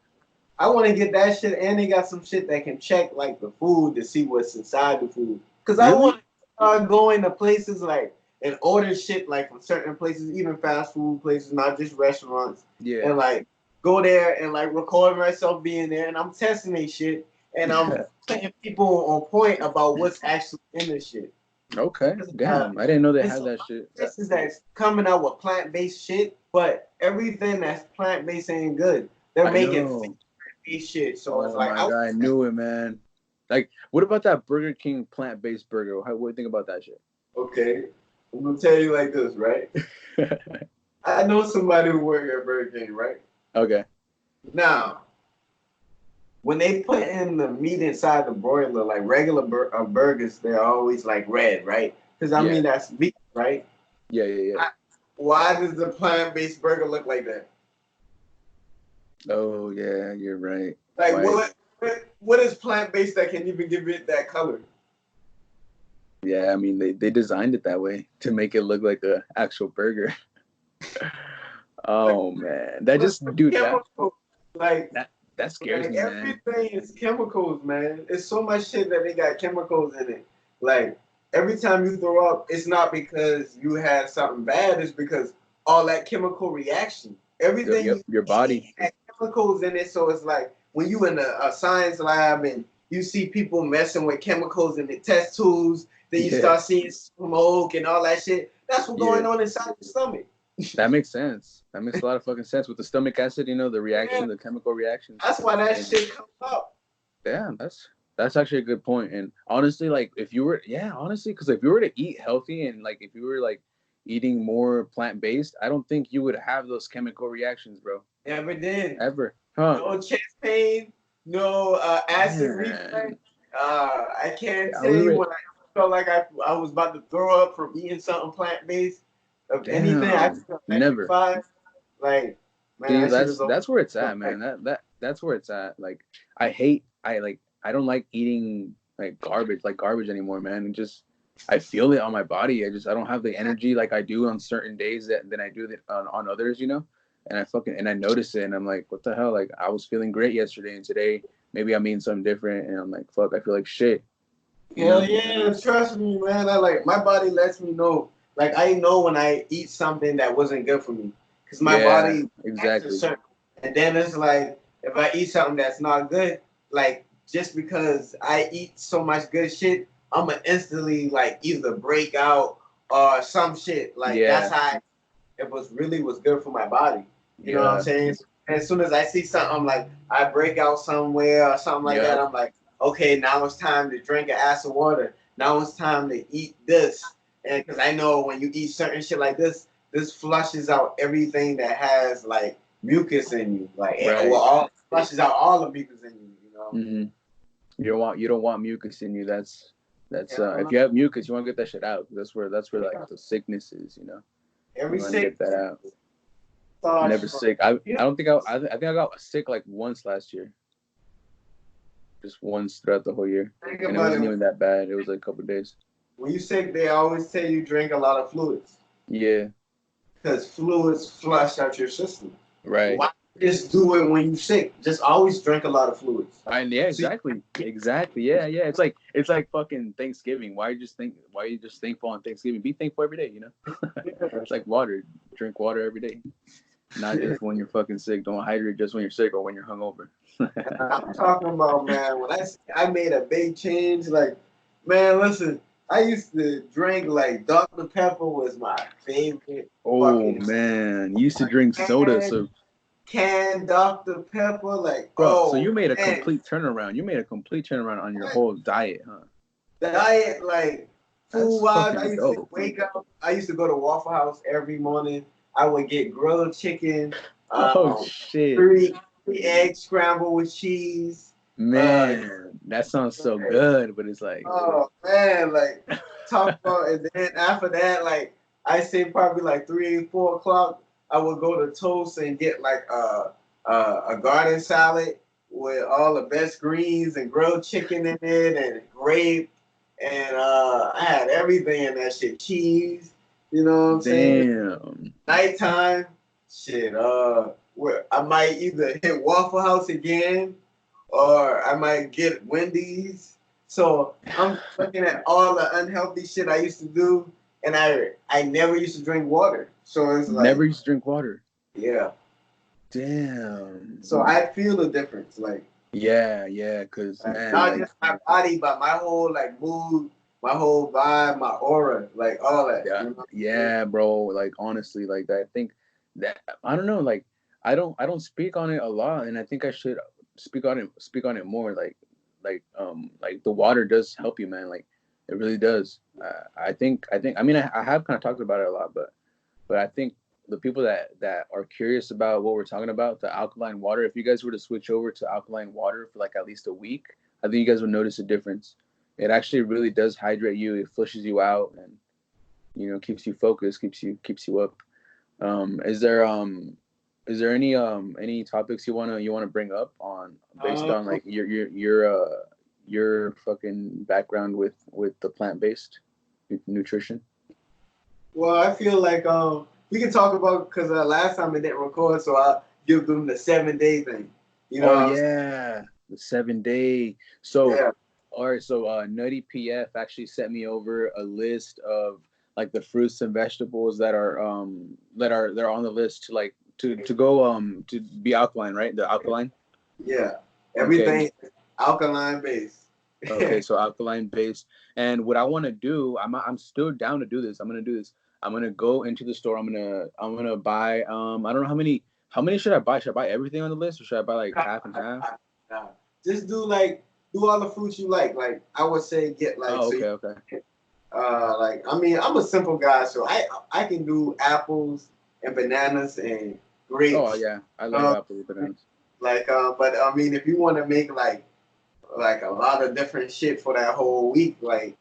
I want to get that shit, and they got some shit that can check like the food to see what's inside the food. Because I want to start going to places like and order shit like from certain places, even fast food places, not just restaurants. Yeah. And like go there and like record myself being there, and I'm testing this shit, and I'm putting people on point about what's actually in this shit. Okay. Damn. I didn't know they had that shit. This is that's coming out with plant-based shit, but everything that's plant-based ain't good. They're making shit. So it's like I knew it, man. Like, what about that Burger King plant-based burger? What do you think about that shit? Okay. I'm gonna tell you like this, right? I know somebody who works at Burger King, right? Okay. Now, when they put in the meat inside the broiler, like regular burgers, they're always like red, right? Because I mean that's meat, right? Yeah, yeah, yeah. Why does the plant-based burger look like that? Oh yeah, you're right. Like Why? what is plant-based that can even give it that color? Yeah, I mean they designed it that way to make it look like a actual burger. Like Oh man, that what's just the dude chemicals? Like that scares like me, man. everything is chemicals, man. It's so much shit that they got chemicals in it. Like every time you throw up, it's not because you had something bad. It's because all that chemical reaction. Everything Yep, you your eat body. has chemicals in it. So it's like when you in a science lab and you see people messing with chemicals in the test tubes, then you Yeah, start seeing smoke and all that shit. That's what's yeah. going on inside your stomach. That makes sense. That makes a lot of fucking sense with the stomach acid. You know the Yeah, reaction, the chemical reactions, that's why that and shit comes up. yeah, that's actually a good point. And honestly, like if you were, honestly, because if you were to eat healthy and like if you were like eating more plant based, I don't think you would have those chemical reactions, bro. Never did. Ever, huh? No chest pain, no acid reflux. Man, I can't I tell was you re- when I felt like I was about to throw up from eating something plant based of anything. I damn, feel never. electrified. Like, man, See, that shit is that's where it's so at, like, man. That's where it's at. Like I don't like eating like garbage anymore, man. And just I feel it on my body. I don't have the energy like I do on certain days that than I do that on others, you know. And I notice it, and I'm like, what the hell? Like I was feeling great yesterday, and today maybe I'm eating something different, and I'm like, fuck, I feel like shit, you hell know? yeah, trust me, man. I like my body lets me know. Like I know when I eat something that wasn't good for me, because my Yeah, body acts a exactly. certain. And then it's like if I eat something that's not good, like just because I eat so much good shit, I'ma instantly like either break out or some shit. Like that's Yeah, how it was good for my body. You know what I'm yeah, saying? And as soon as I see something, I'm like, I break out somewhere or something like that. yep, I'm like, okay, now it's time to drink an ass of water. Now it's time to eat this. And because I know when you eat certain shit like this flushes out everything that has like mucus in you. Like, well, right. all flushes out all the mucus in you. You know. Mm-hmm. You don't want mucus in you. That's Hell if no. you have mucus, you want to get that shit out. That's where like the sickness is. You know, Every you want to get sick that out. starts Never from. sick. I You know, I don't think I think I got sick like once last year, just once throughout the whole year, think and it about wasn't it. even that bad. It was like a couple of days. When you sick, they always tell you drink a lot of fluids. Yeah. Because fluids flush out your system. Right. Why just do it when you're sick? Just always drink a lot of fluids. And yeah, See, exactly. Yeah, yeah. It's like fucking Thanksgiving. Why you just thankful on Thanksgiving? Be thankful every day. You know. It's like water. Drink water every day. Not just when you're fucking sick. Don't hydrate just when you're sick or when you're hungover. I'm talking about, man, when I made a big change, like, man, listen, I used to drink like Dr. Pepper was my favorite Oh fucking man, you used to drink soda, can, so can Dr. Pepper, like, bro. So you oh made a man, complete turnaround. You made a complete turnaround on your whole diet, huh? diet, like food That's wise, I fucking used to dope. wake up. I used to go to Waffle House every morning. I would get grilled chicken, Oh um, shit, three eggs scrambled with cheese. Uh, man, that sounds so good. But it's like, oh man, like talk about. And then after that, like I say, probably like 3, 4 o'clock, I would go to Toast and get like a garden salad with all the best greens and grilled chicken in it and grape and I had everything in that shit. Cheese, you know what I'm saying? damn, Nighttime, shit. Where I might either hit Waffle House again, or I might get Wendy's. So I'm looking at all the unhealthy shit I used to do, and I never used to drink water. So it's never like, used to drink water. yeah. Damn. So I feel the difference, Yeah, yeah, cause man, not like, just my body, but my whole like mood, my whole vibe, my aura, like all that. yeah, You know what I'm saying? yeah, bro. Like honestly, like I think that I don't know, like I don't speak on it a lot, and I think I should speak on it more. Like the water does help you, man. Like it really does. I think. I mean, I have kind of talked about it a lot, but I think the people that are curious about what we're talking about, the alkaline water, if you guys were to switch over to alkaline water for like at least a week, I think you guys would notice a difference. It actually really does hydrate you. It flushes you out, keeps you focused, keeps you up. Um, is there um any topics you wanna bring up on based Um, on like your fucking background with the plant-based nutrition? well, I feel like we can talk about because last time it didn't record, so I give them the 7 day thing. You know Oh what I'm saying? yeah, the 7 day. So, Yeah, all right. So, Nutty PF actually sent me over a list of like the fruits and vegetables that are on the list to like to go to be alkaline, right? The alkaline. yeah. Okay. Everything alkaline based. Okay. So alkaline based. And what I want to do, I'm still down to do this. I'm gonna do this. I'm gonna go into the store. I'm gonna buy. I don't know how many should I buy? Should I buy everything on the list, or should I buy like half and half? Nah. Just do all the fruits you like. Like I would say, get like Oh, so. okay, okay. Like I mean, I'm a simple guy, so I can do apples and bananas and Oh grapes. yeah, I love Um, apple bananas. but I mean, if you want to make like a lot of different shit for that whole week, like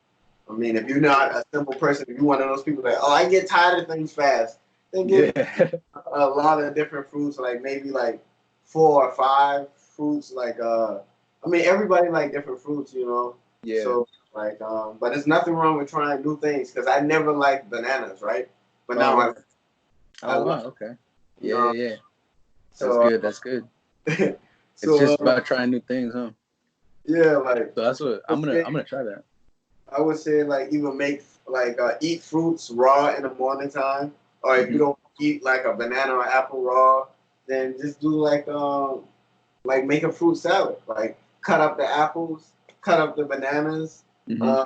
I mean, if you're not a simple person, if you're one of those people that I get tired of things fast, then get Yeah, a lot of different fruits, like maybe like 4 or 5 fruits. I mean, everybody like different fruits, you know. yeah. So but there's nothing wrong with trying new things because I never liked bananas, right? But Oh now wow. I Oh love, wow. Okay. you Yeah, know. yeah, yeah. That's So good. That's good. It's so just about trying new things, huh? yeah, like So that's what I I'm would gonna say, I'm gonna try that. I would say like even make eat fruits raw in the morning time, or if you Hmm. don't eat like a banana or apple raw, then just do like make a fruit salad. Like cut up the apples, cut up the bananas, Hmm. uh,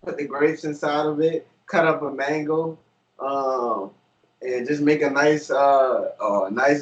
put the grapes inside of it, cut up a mango, um, and just make a nice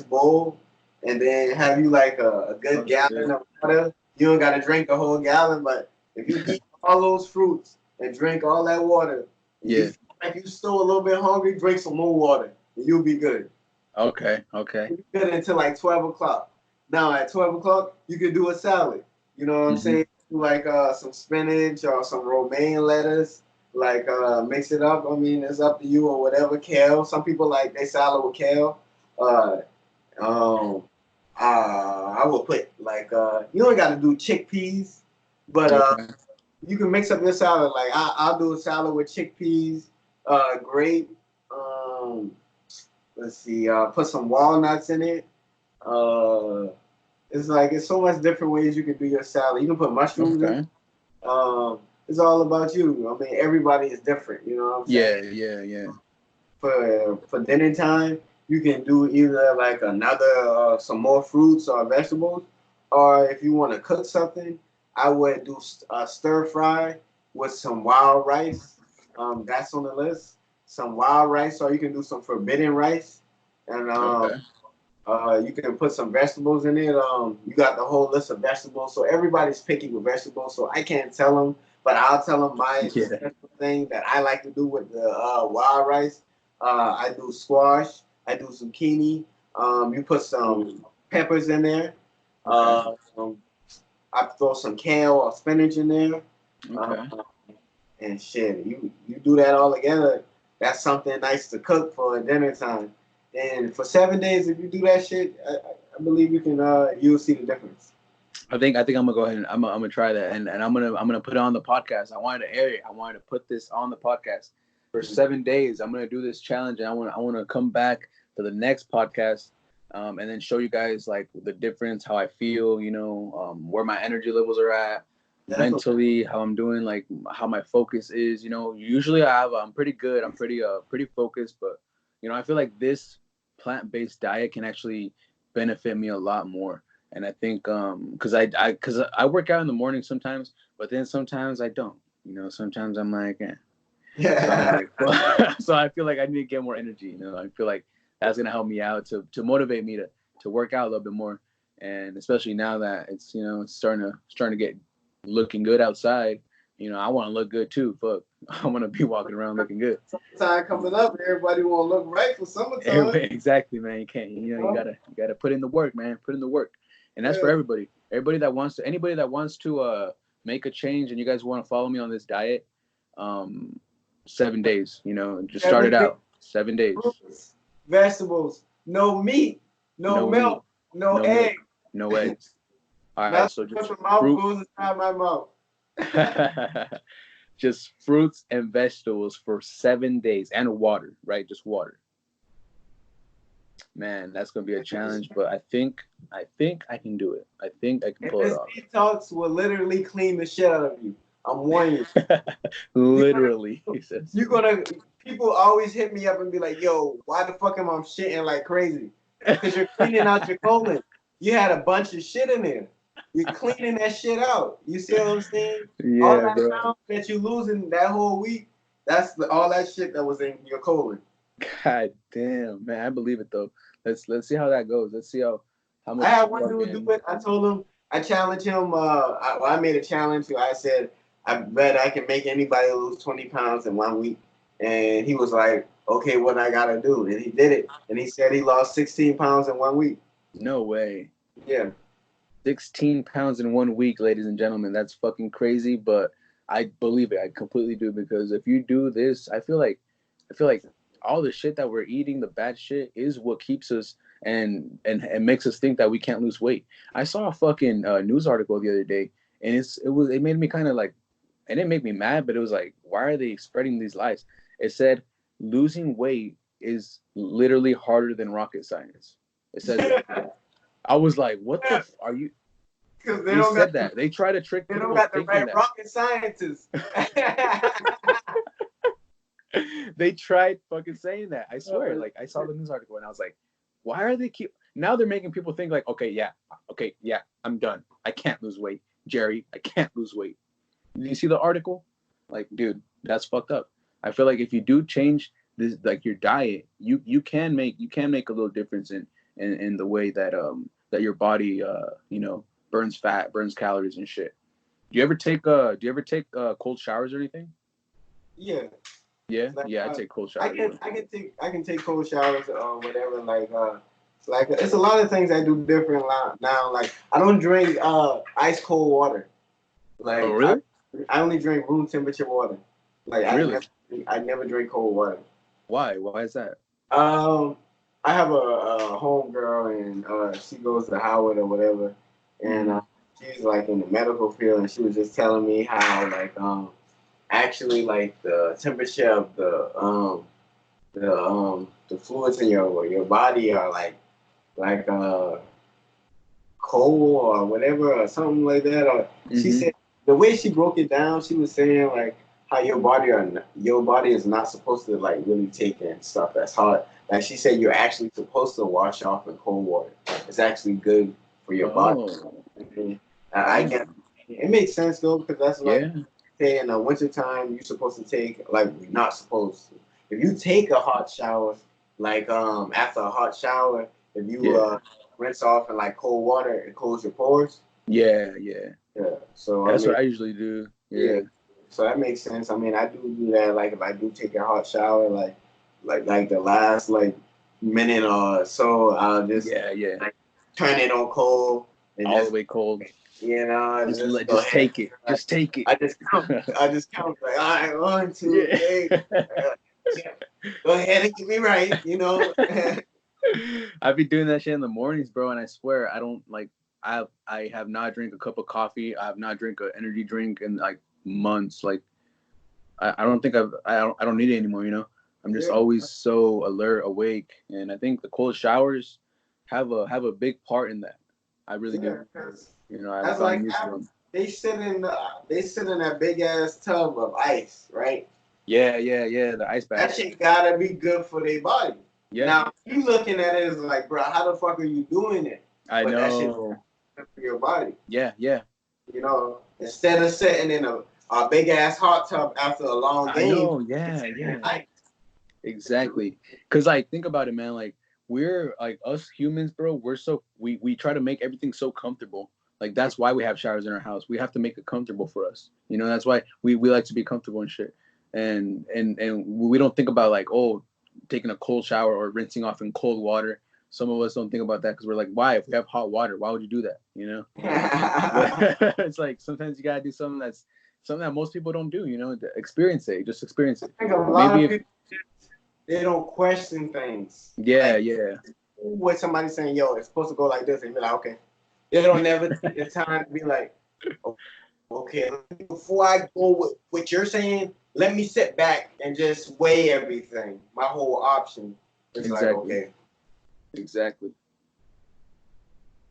bowl, and then have you like a good Oh gallon shit. of water. You don't gotta drink the whole gallon, but if you eat all those fruits and drink all that water, and you Yeah. feel like you still a little bit hungry, drink some more water, and you'll be good. Okay. Okay. You'll be good until like 12 o'clock. Now at 12 o'clock, you can do a salad. You know what I'm Hmm. saying? Like some spinach or some romaine lettuce. Like mix it up. I mean, it's up to you or whatever. Kale. Some people like they salad with kale. Uh, um, I will put you don't got to do chickpeas, but Okay. you can mix up your salad. Like I'll do a salad with chickpeas, grape. Um, let's see. Put some walnuts in it. Uh, it's like it's so much different ways you can do your salad. You can put mushrooms in. Okay. It's all about you. I mean, everybody is different. You know what I'm saying? Yeah. Yeah. Yeah. For dinner time, you can do either like another some more fruits or vegetables, or if you want to cook something, I would do stir fry with some wild rice. That's on the list. Some wild rice, or you can do some forbidden rice, and Okay. you can put some vegetables in it. You got the whole list of vegetables, so everybody's picky with vegetables. So I can't tell them, but I'll tell them my Yeah. special thing that I like to do with the wild rice. I do squash. I do zucchini. You put Ooh. some peppers in there. Okay. Um, I throw some kale or spinach in there. Uh, Okay. and shit, you do that all together. That's something nice to cook for dinner time. And for 7 days, if you do that shit, I believe you can. You'll see the difference. I think I'm gonna go ahead and I'm gonna try that, and I'm gonna put it on the podcast. I wanted to air it. I wanted to put this on the podcast for 7 days. I'm gonna do this challenge, and I want to come back for the next podcast, and then show you guys like the difference, how I feel, where my energy levels are at, Definitely. mentally, how I'm doing, like how my focus is. Usually I'm pretty good. I'm pretty focused, but I feel like this plant-based diet can actually benefit me a lot more. And I think because I work out in the morning sometimes, but then sometimes I don't. Sometimes I'm like, eh. So I'm Yeah. like, well, so I feel like I need to get more energy. I feel like that's gonna help me out to motivate me to work out a little bit more, and especially now that it's starting to get looking good outside. I want to look good too. Fuck, I want to be walking around looking good. Summertime coming up, everybody want to look right for summertime. Exactly, man. You can't. You gotta put in the work, man. Put in the work, and that's for Yeah. everybody. Anybody that wants to make a change, and you guys want to follow me on this diet, um, 7 days. You know, just start it 7 days. out. 7 days. Fruits, vegetables, no meat, no No meat, milk, no no milk, egg. no eggs. All right, That's so what just the mouth fruit, goes inside my mouth. just fruits and vegetables for 7 days, and water, right? Just water. Man, that's gonna be a challenge, but I think I can do it. I think I can And pull it this off. detox will literally clean the shit out of you. I'm warning you. You're gonna, Literally, he says. you're gonna. People always hit me up and be like, "Yo, why the fuck am I shitting like crazy?" Because you're cleaning out your colon. You had a bunch of shit in there. You're cleaning that shit out. You see what I'm saying? All Yeah, that bro. pounds that you losing that whole week, all that shit that was in your colon. God damn, man, I believe it though. Let's see how that goes. Let's see how I much had one dude do fucking it. I told him, I challenged him. I made a challenge. I said, I bet I can make anybody lose 20 pounds in 1 week. And he was like, okay, what I gotta do? And he did it. And he said he lost 16 pounds in 1 week. no way. Yeah. 16 pounds in 1 week, ladies and gentlemen. That's fucking crazy, but I believe it. I completely do, because if you do this, I feel like all the shit that we're eating, the bad shit, is what keeps us and makes us think that we can't lose weight. I saw a fucking news article the other day, and it made me kind of like, it didn't make me mad, but it was like, why are they spreading these lies? It said losing weight is literally harder than rocket science. It says that. I was like, what the are you? Because They said that. They try to trick they don't people got the thinking right that. rocket scientists. They tried fucking saying that. I swear. Like, I saw the news article and I was like, why are they keep now they're making people think like, okay, yeah, I'm done. I can't lose weight. Jerry, I can't lose weight. Did you see the article? Like, dude, that's fucked up. I feel like if you do change this, like your diet, you can make a little difference in the way that your body burns fat, burns calories and shit. Do you ever take cold showers or anything? Yeah. Yeah, Like yeah, I take cold I showers, can bro. I can take cold showers or whatever. Like it's a lot of things I do different now. Like I don't drink ice cold water. Oh, Like really? I only drink room temperature water. Like Really? I never drink cold water. Why? Why is that? Um, I have a home girl and she goes to Howard or whatever, and Mm-hmm. she's like in the medical field, and she was just telling me how like actually like the temperature of the fluids in your body are like coal or whatever or something like that. Or she Mm-hmm. said the way she broke it down, she was saying like how your body is not supposed to like really take in stuff that's hot. Like she said, you're actually supposed to wash off in cold water. It's actually good for your body. Oh, Mhm. I get damn. it makes sense though because that's like Yeah, say in the wintertime you're supposed to take like you're not supposed to. If you take a hot shower, like after a hot shower, if you yeah, rinse off in like cold water, it cools your pores. yeah, yeah. Yeah. So I That's mean, what I usually do. yeah. Yeah, So that makes sense. I mean, I do that. Like if I do take a hot shower, like the last like minute or so, I'll just yeah, yeah. like turn it on cold and All the just way cold. just go Just ahead. take it. Just take it. I just count. I just count like all right, 1, 2, 3. Yeah. Yeah. Go ahead and get me right. You know. I be doing that shit in the mornings, bro, and I swear I don't like. I have not drank a cup of coffee. I have not drank an energy drink in like months. Like I don't think I don't need it anymore. I'm just Yeah. always so alert, awake, and I think the cold showers have a big part in that. I really do. Yeah. Because I've that's gotten like used to them. they sit in that big ass tub of ice, right? Yeah, yeah, yeah. The ice That baths. shit gotta be good for their body. Yeah, Now you looking at it as like, bro, how the fuck are you doing it? I But that shit know. good for your body. Yeah, yeah. You know, instead of sitting in a big ass hot tub after a long I game, know. you Yeah, sit in yeah. ice. Exactly. Cause like think about it, man. Like we're like us humans, bro. We try to make everything so comfortable. Like that's why we have showers in our house. We have to make it comfortable for us. That's why we like to be comfortable and shit. And we don't think about like, oh, taking a cold shower or rinsing off in cold water. Some of us don't think about that because we're like, why? If we have hot water, why would you do that? But it's like sometimes you gotta do something that's something that most people don't do. You know, experience it. Just experience it. I think a lot Maybe of if people, they don't question things. yeah, Like yeah, what somebody saying, yo, it's supposed to go like this, and be like, okay. They don't never take the time to be like, okay, before I go with what you're saying, let me sit back and just weigh everything. My whole option is like, exactly, okay. exactly.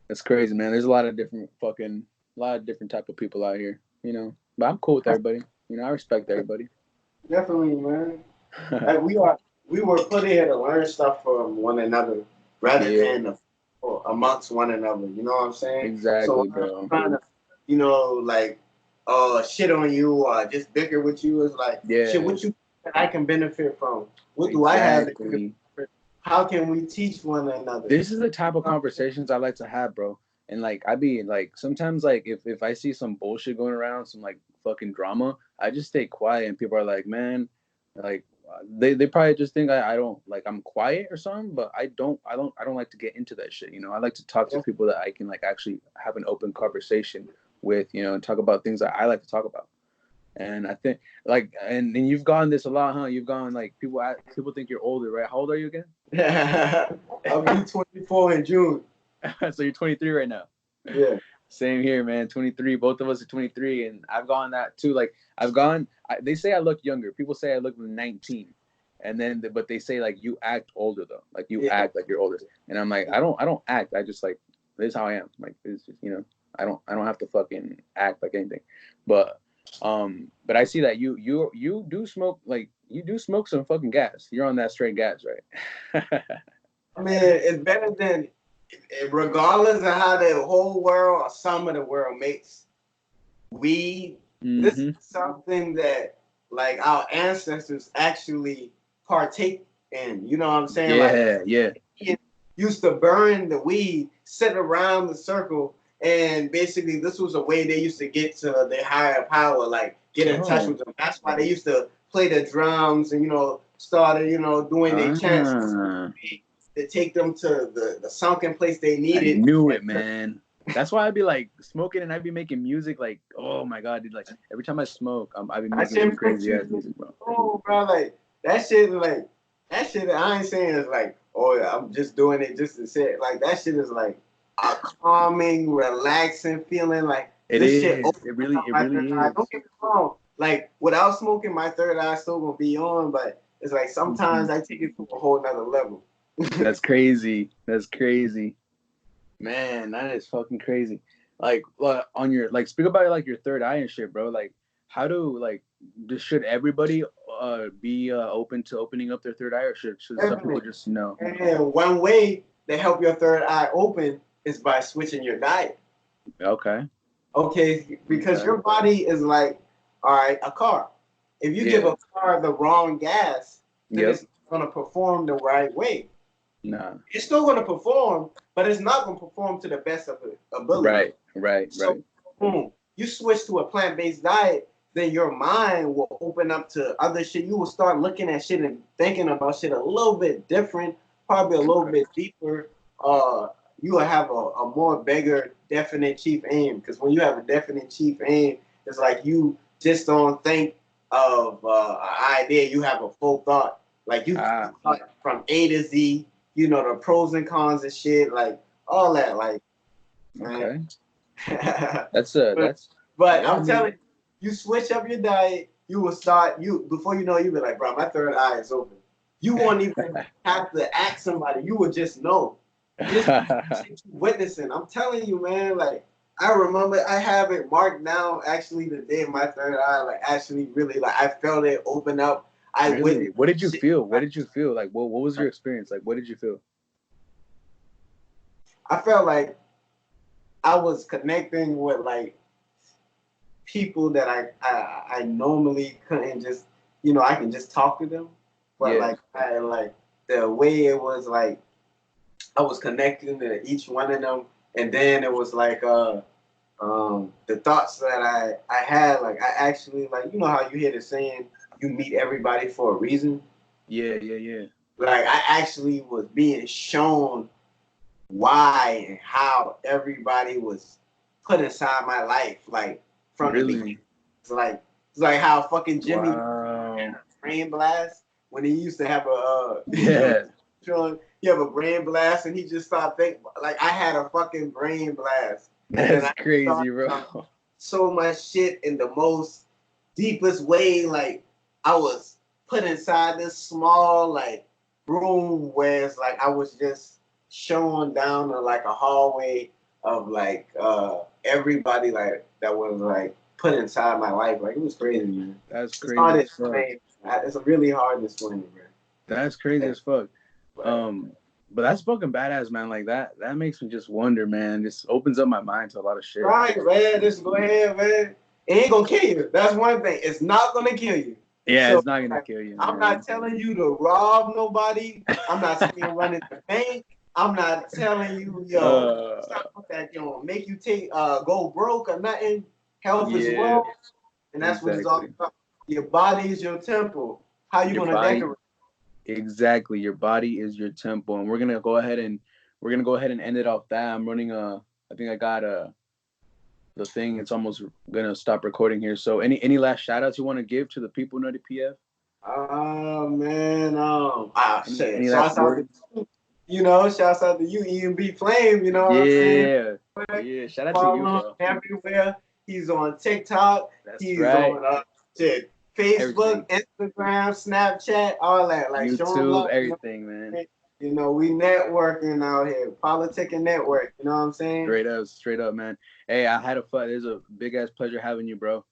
That's crazy, man. There's a lot of different type of people out here. You know, but I'm cool with everybody. You know, I respect everybody. Definitely, man. Like we were put here to learn stuff from one another rather Yeah, than amongst one another. You know what I'm saying? So exactly, I'm bro. trying to, like, shit on you or just bicker with you is like, shit. Yeah, What you that I can benefit from? What do I have that you can exactly. benefit? How can we teach one another? This is the type of conversations I like to have, bro. And like I be like sometimes like if I see some bullshit going around, some like fucking drama, I just stay quiet and people are like, man, like they probably just think I don't like I'm quiet or something, but I don't like to get into that shit, you know. I like to talk to people that I can like actually have an open conversation with, you know, and talk about things that I like to talk about. And I think like and you've gone this a lot, huh? You've gone like people think you're older, right? How old are you again? I'll be 24 in June. So you're 23 right now. Yeah. Same here, man. 23. Both of us are 23, and I've gone that too. Like I've gone. They say I look younger. People say I look 19, and then but they say like you act older though. Like you Yeah. act like you're older, and I'm like I don't act. I just like this is how I am. Like it's just you know I don't have to fucking act like anything, but I see that you do smoke like you do smoke some fucking gas. You're on that straight gas, right? I mean, it's better than, regardless of how the whole world or some of the world makes weed. This is Mm-hmm. something that like our ancestors actually partake in. You know what I'm saying? Like Yeah, yeah. he used to burn the weed, sit around the circle, and basically this was a way they used to get to their higher power, like get in touch Oh. with them. That's why they used to play the drums and started doing their chants Ah. to take them to the sunken place they I needed. knew it, man. That's why I'd be like smoking and I'd be making music like, oh my god, dude! Like every time I smoke, I'd be I making some shit makes crazy you ass music, bro. oh bro, like that shit is like that shit I ain't saying is like, oh I'm just doing it just to say it. Like that shit is like a calming, relaxing feeling. Like It this shit is. opens up It my third really eye. is. Don't get me wrong. Like without smoking, my third eye still gonna be on, but it's like sometimes Mhm. I take it to a whole nother level. That's crazy. That's crazy, man. That is fucking crazy. Like on your like, speak about like your third eye and shit, bro. Like, how do like should everybody be open to opening up their third eye, or should some people Definitely. just know? And one way to help your third eye open is by switching your diet. Okay. Okay, because Okay. your body is like, all right, a car. If you give Yeah. a car the wrong gas, then Yep. it's going to perform the right way. Nah. It's still going to perform, but it's not going to perform to the best of its ability. Right. Right. So, Right. boom, you switch to a plant-based diet, then your mind will open up to other shit. You will start looking at shit and thinking about shit a little bit different, probably a little Okay. bit deeper. You will have a more bigger, definite chief aim. Because when you have a definite chief aim, it's like you just don't think of an idea. You have a full thought. Like you Ah. thought from A to Z. The pros and cons and shit, like all that. Like, man. Okay. but, That's but yeah. I I'm mean, telling you, you switch up your diet, you will start before you know, you be like, bro, my third eye is open. You won't even have to ask somebody. You will just know. Just witnessing. I'm telling you, man. Like I remember, I have it marked down. Actually, the day my third eye, like actually, really, like I felt it open up. I really. witnessed What did you shit. feel? What did you feel? Like, what was your experience? Like, what did you feel? I felt like I was connecting with like people that I normally couldn't just I can just talk to them, but Yeah. like I like the way it was like I was connecting to each one of them, and then it was like the thoughts that I had, like I actually, like, how you hear the saying, you meet everybody for a reason. Yeah. Yeah. Yeah. Like I actually was being shown why and how everybody was put inside my life, like from the beginning. Really. It's like It's like how fucking Jimmy Wow. brain blast when he used to have a Yeah. he have a brain blast and he just started thinking like I had a fucking brain blast and then That's I crazy, started bro. so much shit in the most deepest way. Like I was put inside this small like room where it's like I was just shown down like a hallway of like everybody like that was like put inside my life. Like it was crazy, man. That's It's hard crazy to as fuck. explain. It's really hard to explain, man. That's crazy Yeah. as fuck. But, But that's fucking badass, man. Like that makes me just wonder, man. Just opens up my mind to a lot of shit. right, man. Just go ahead, man. It ain't gonna kill you. That's one thing. It's not gonna kill you. Yeah, So it's not gonna like, kill you, I'm man. not telling you to rob nobody. I'm not saying run in the bank. I'm not telling you, yo, stop with that, yo, make you take go broke or nothing. Health is Yeah, wealth, and that's what it's all exactly. about. Your body is your temple. How you Your gonna body, decorate? exactly. Your body is your temple, and we're gonna go ahead and end it off that. I'm running I think I got the thing. It's almost gonna stop recording here. So any last shout outs you want to give to the people, Nutty PF? Oh man, shit. Any last Shouts out to words? you. You know, shouts out to you, EMB Flame. You know what I'm saying? Yeah, yeah. Shout out to you, Follow him bro. everywhere. He's on TikTok. That's He's right. on shit, Facebook, Everything. Instagram, Snapchat, all that. Like show him YouTube, love. everything, man. You know, we networking out here, politic and network. You know what I'm saying? Straight up, man. Hey, I had a fun. It was a big ass pleasure having you, bro. Oh,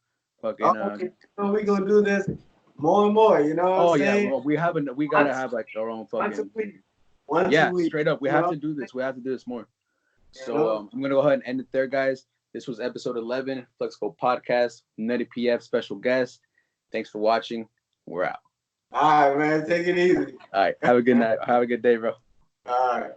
Fucking okay. So we gonna do this more and more. You know what I'm Oh yeah, saying? well, we gotta Once, have like our own once a fucking week. Once a yeah, week. straight up. We You have know? to do this. We have to do this more. You So know? I'm gonna go ahead and end it there, guys. This was episode 11, Flexible Podcast, Nutty PF special guest. Thanks for watching. We're out. All right, man. Take it easy. All right. Have a good night. Have a good day, bro. All right.